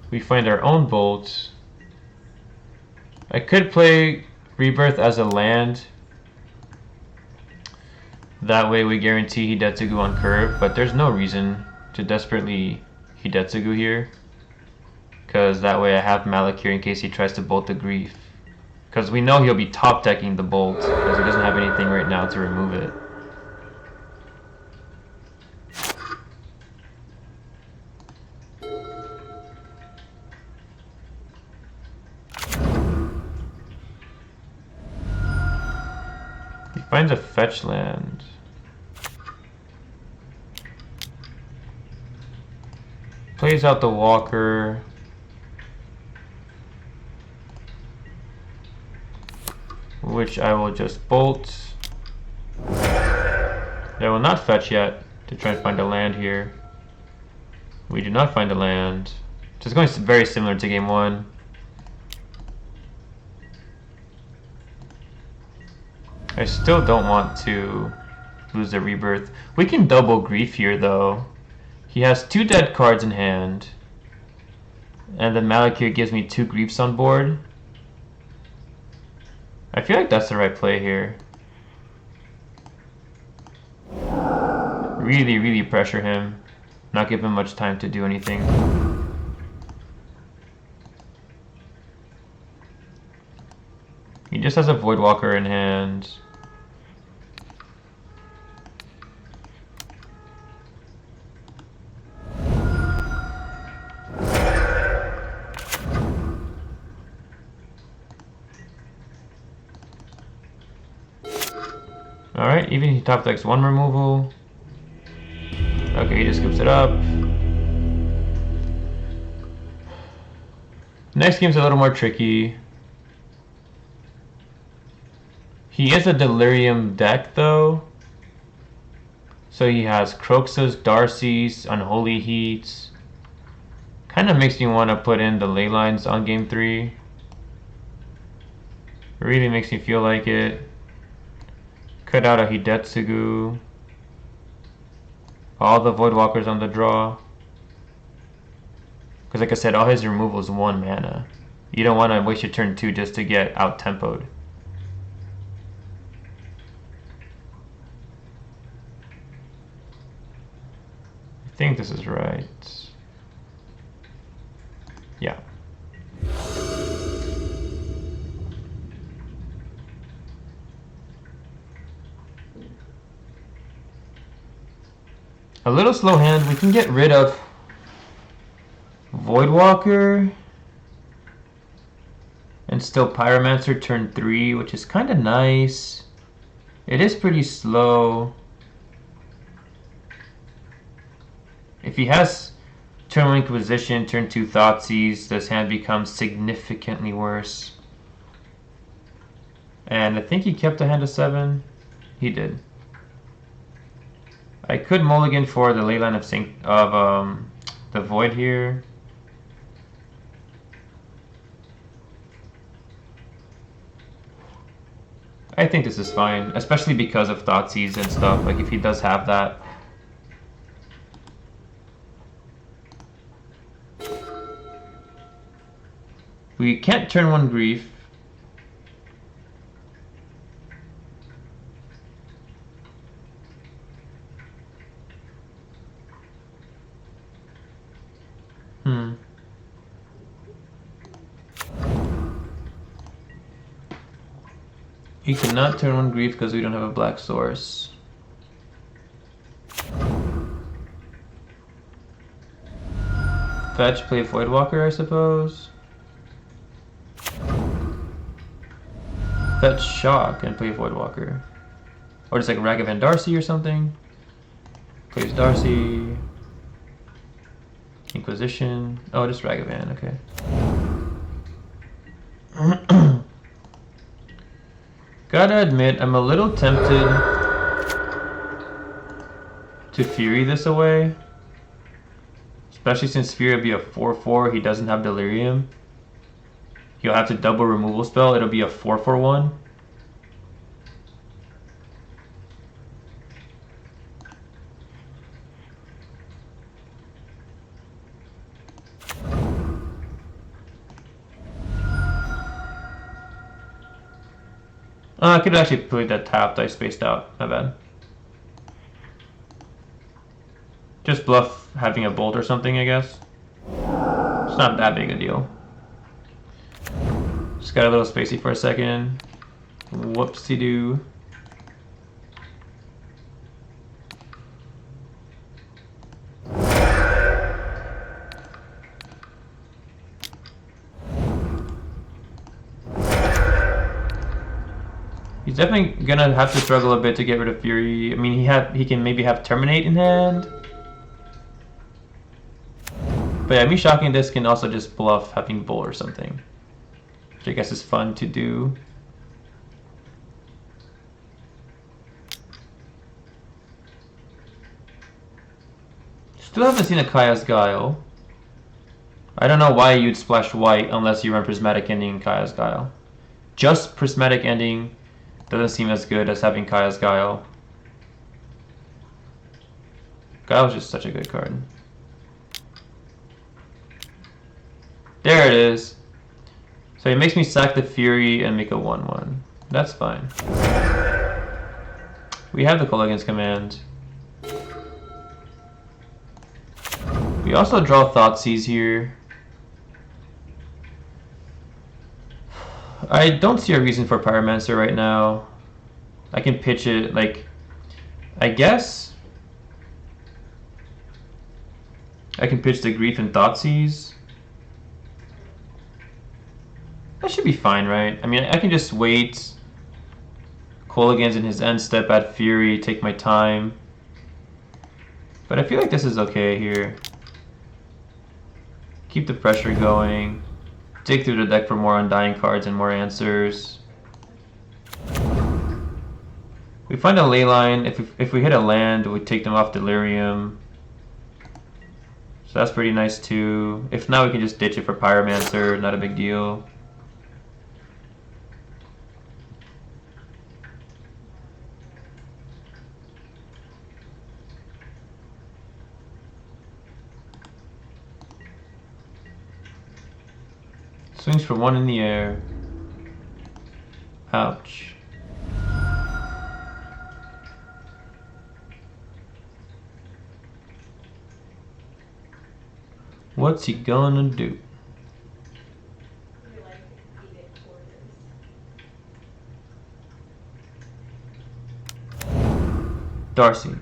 We find our own Bolt. I could play Rebirth as a land. That way we guarantee Hidetsugu on curve, but there's no reason to desperately Hidetsugu here. Because that way I have Malakir in case he tries to bolt the Grief. Because we know he'll be top decking the Bolt, because he doesn't have anything right now to remove it. He finds a fetch land. Plays out the Walker. Which I will just bolt. I will not fetch yet to try and find a land here. We do not find a land. So it's going very similar to game 1. I still don't want to lose the Rebirth. We can double Grief here though. He has 2 dead cards in hand. And then Malakir gives me 2 Griefs on board. I feel like that's the right play here. Really, really pressure him. Not give him much time to do anything. He just has a Voidwalker in hand. Alright, even he top decks 1 removal. Okay, he just scoops it up. Next game's a little more tricky. He is a Delirium deck though. So he has Croxus, Darcy's, Unholy Heats. Kind of makes me want to put in the ley lines on game 3. Really makes me feel like it. Cut out a Hidetsugu. All the Voidwalkers on the draw. Because like I said, all his removal is 1 mana. You don't want to waste your turn 2 just to get out-tempoed. I think this is right. Yeah. A little slow hand. We can get rid of Voidwalker and still Pyromancer turn 3, which is kind of nice. It is pretty slow. If he has turn 1 Inquisition, turn 2 Thoughtseize, this hand becomes significantly worse. And I think he kept a hand of 7. He did. I could mulligan for the Leyline of the Void here. I think this is fine, especially because of Thoughtseize and stuff. Like if he does have that. We can't turn 1 Grief. He cannot turn one grief because we don't have a black source. Fetch, play Voidwalker, I suppose. Fetch Shock and play Voidwalker. Or just like Ragavan Darcy or something. Plays Darcy. Inquisition. Oh, just Ragavan, okay. Gotta admit, I'm a little tempted to Fury this away. Especially since Fury will be a 4/4, he doesn't have Delirium. He'll have to double removal spell, it'll be a 4/1. I could actually put that tapped, I spaced out, my bad. Just bluff having a bolt or something, I guess. It's not that big a deal. Just got a little spacey for a second. Whoopsie-doo. He's definitely gonna have to struggle a bit to get rid of Fury. I mean, he can maybe have Terminate in hand. But yeah, me shocking this can also just bluff having Bull or something, which I guess is fun to do. Still haven't seen a Kaya's Guile. I don't know why you'd splash white unless you run Prismatic Ending Kaya's Guile. Just Prismatic Ending doesn't seem as good as having Kaya's Guile. Guile is just such a good card. There it is. So it makes me sack the Fury and make a 1/1. That's fine. We have the Kolaghan's Command. We also draw Thoughtseize here. I don't see a reason for Pyromancer right now. I can pitch it, like, I guess I can pitch the Grief and Thoughtseize. That should be fine, right? I mean, I can just wait. Kolaghan's in his end step at Fury, take my time. But I feel like this is okay here. Keep the pressure going. Dig through the deck for more Undying cards and more answers. We find a Leyline. If we hit a land, we take them off Delirium. So that's pretty nice too. If not, we can just ditch it for Pyromancer. Not a big deal. Swings for 1 in the air. Ouch. What's he gonna do? Darcy.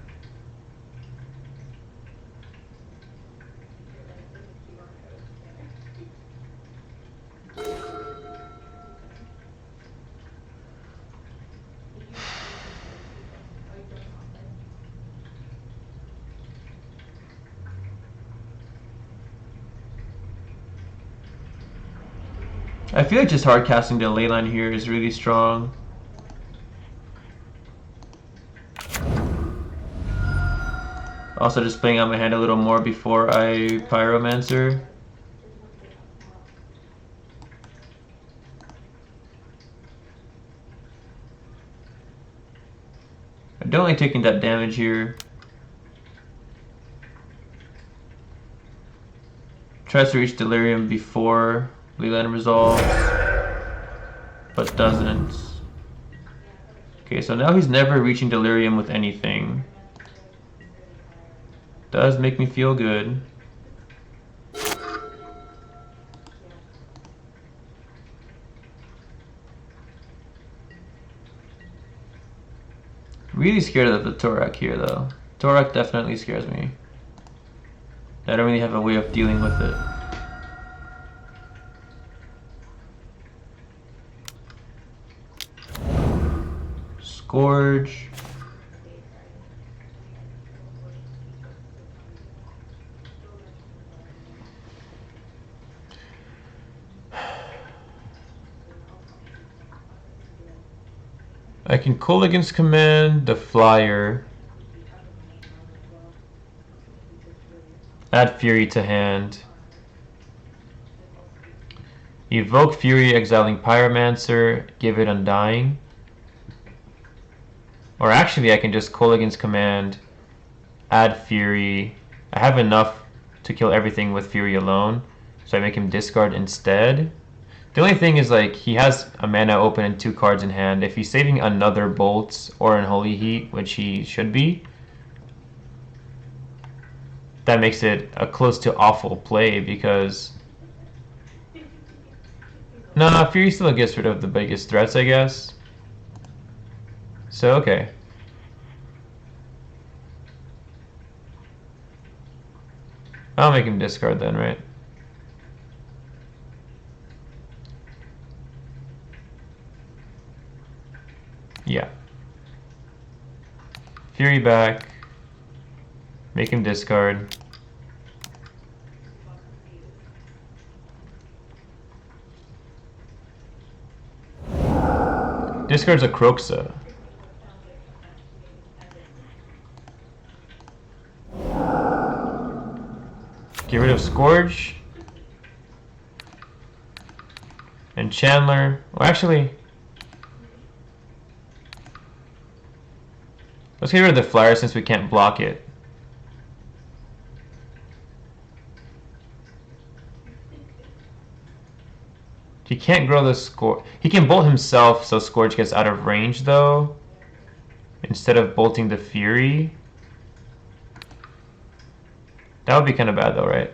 I feel like just hard casting the Leyline here is really strong. Also just playing out my hand a little more before I Pyromancer. I don't like taking that damage here. Tries to reach Delirium before Leyline resolves, but doesn't. Okay, so now he's never reaching Delirium with anything. Does make me feel good. Really scared of the Torak here, though. Torak definitely scares me. I don't really have a way of dealing with it. Scourge. I can call against command the flyer. Add Fury to hand. Evoke Fury, exiling Pyromancer, give it Undying. Or actually I can just call against command, add Fury. I have enough to kill everything with Fury alone, so I make him discard instead. The only thing is, like, he has a mana open and 2 cards in hand. If he's saving another Bolt or Unholy Heat, which he should be, that makes it a close to awful play because... Nah, Fury still gets rid of the biggest threats, I guess. So, okay. I'll make him discard then, right? Yeah. Fury back. Make him discard. Discards a Kroxa. Get rid of Scourge. And Chandler. Well, actually, let's get rid of the flyer since we can't block it. He can't grow the Scourge. He can bolt himself so Scourge gets out of range though, instead of bolting the Fury. That would be kind of bad though, right?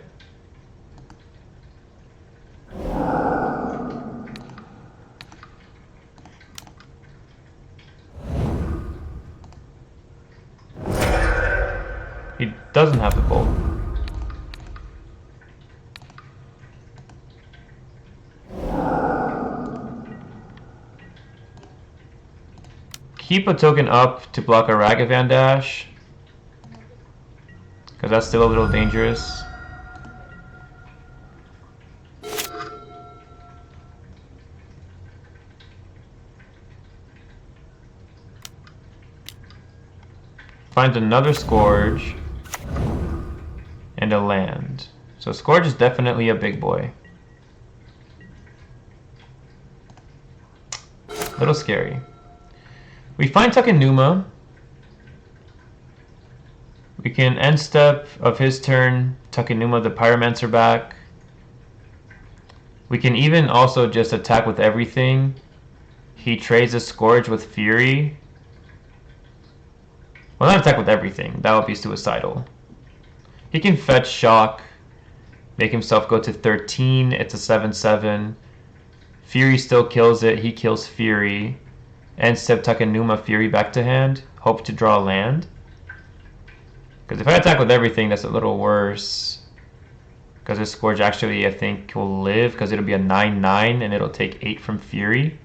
He doesn't have the bolt. Keep a token up to block a Ragavan dash, because that's still a little dangerous. Finds another Scourge and a land. So Scourge is definitely a big boy. A little scary. We find Takenuma. We can end step of his turn, Takenuma the Pyromancer back. We can even also just attack with everything. He trades a Scourge with Fury. Well, not attack with everything. That would be suicidal. He can fetch Shock, make himself go to 13. It's a 7/7. Fury still kills it. He kills Fury. End step Takenuma Fury back to hand. Hope to draw land. Because if I attack with everything, that's a little worse. Because this Scourge actually, I think, will live. Because it'll be a 9/9 and it'll take 8 from Fury.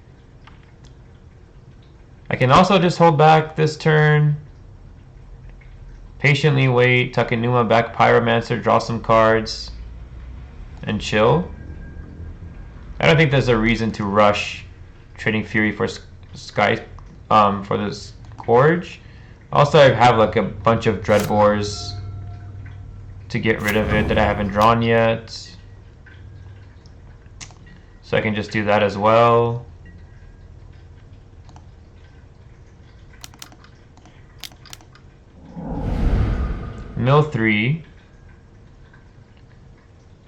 I can also just hold back this turn. Patiently wait. Takenuma back Pyromancer. Draw some cards. And chill. I don't think there's a reason to rush trading Fury for for this Scourge. Also, I have like a bunch of Dreadbores to get rid of it that I haven't drawn yet. So I can just do that as well. Mill 3.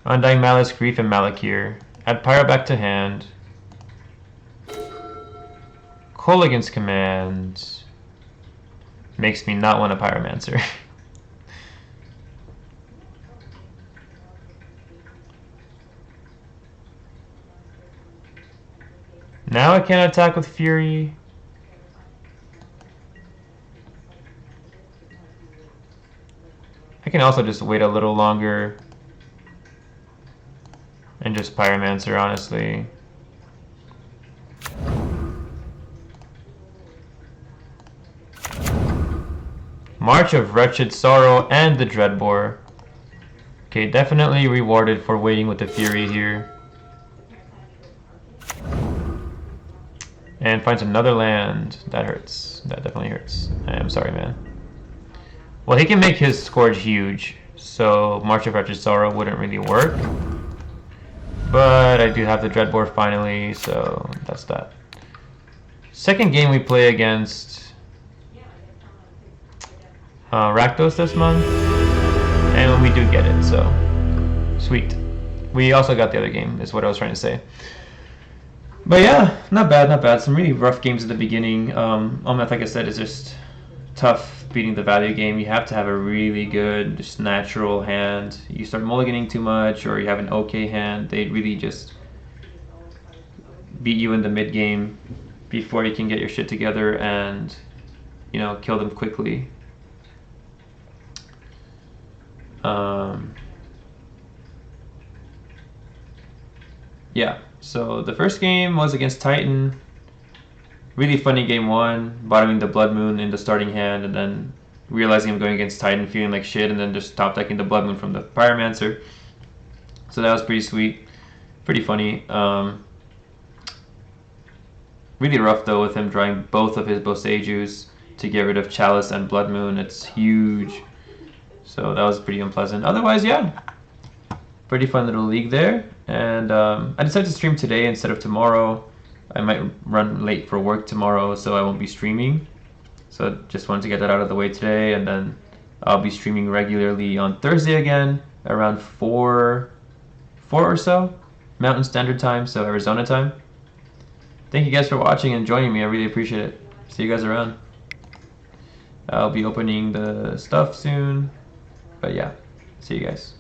Undying Malice, Grief, and Malakir. Add Pyro back to hand. Call against command. Makes me not want a Pyromancer. Now I can't attack with Fury. can also just wait a little longer and just Pyromancer, honestly. March of Wretched Sorrow and the Dreadbore. Okay, definitely rewarded for waiting with the Fury here. And finds another land. That hurts. That definitely hurts. I am sorry, man. Well, he can make his Scourge huge, so March of Wretched Sorrow wouldn't really work. But I do have the Dreadbore finally, so that's that. Second game we play against Rakdos this month, and we do get it, so sweet. We also got the other game, is what I was trying to say. But yeah, not bad, not bad. Some really rough games at the beginning. Amulet, like I said, is just tough beating the value game. You have to have a really good, just natural hand. You start mulliganing too much, or you have an okay hand, they really just beat you in the mid game before you can get your shit together and, you know, kill them quickly. Yeah, so the first game was against Titan. Really funny game one, bottoming the Blood Moon in the starting hand, and then realizing I'm going against Titan, feeling like shit, and then just top decking the Blood Moon from the Pyromancer. So that was pretty sweet, pretty funny. Really rough though with him drawing both of his Boseijus to get rid of Chalice and Blood Moon. It's huge. So that was pretty unpleasant. Otherwise, yeah, pretty fun little league there. And I decided to stream today instead of tomorrow. I might run late for work tomorrow, so I won't be streaming. So just wanted to get that out of the way today, and then I'll be streaming regularly on Thursday again, around 4 or so, Mountain Standard Time, so Arizona time. Thank you guys for watching and joining me. I really appreciate it. See you guys around. I'll be opening the stuff soon. But yeah, see you guys.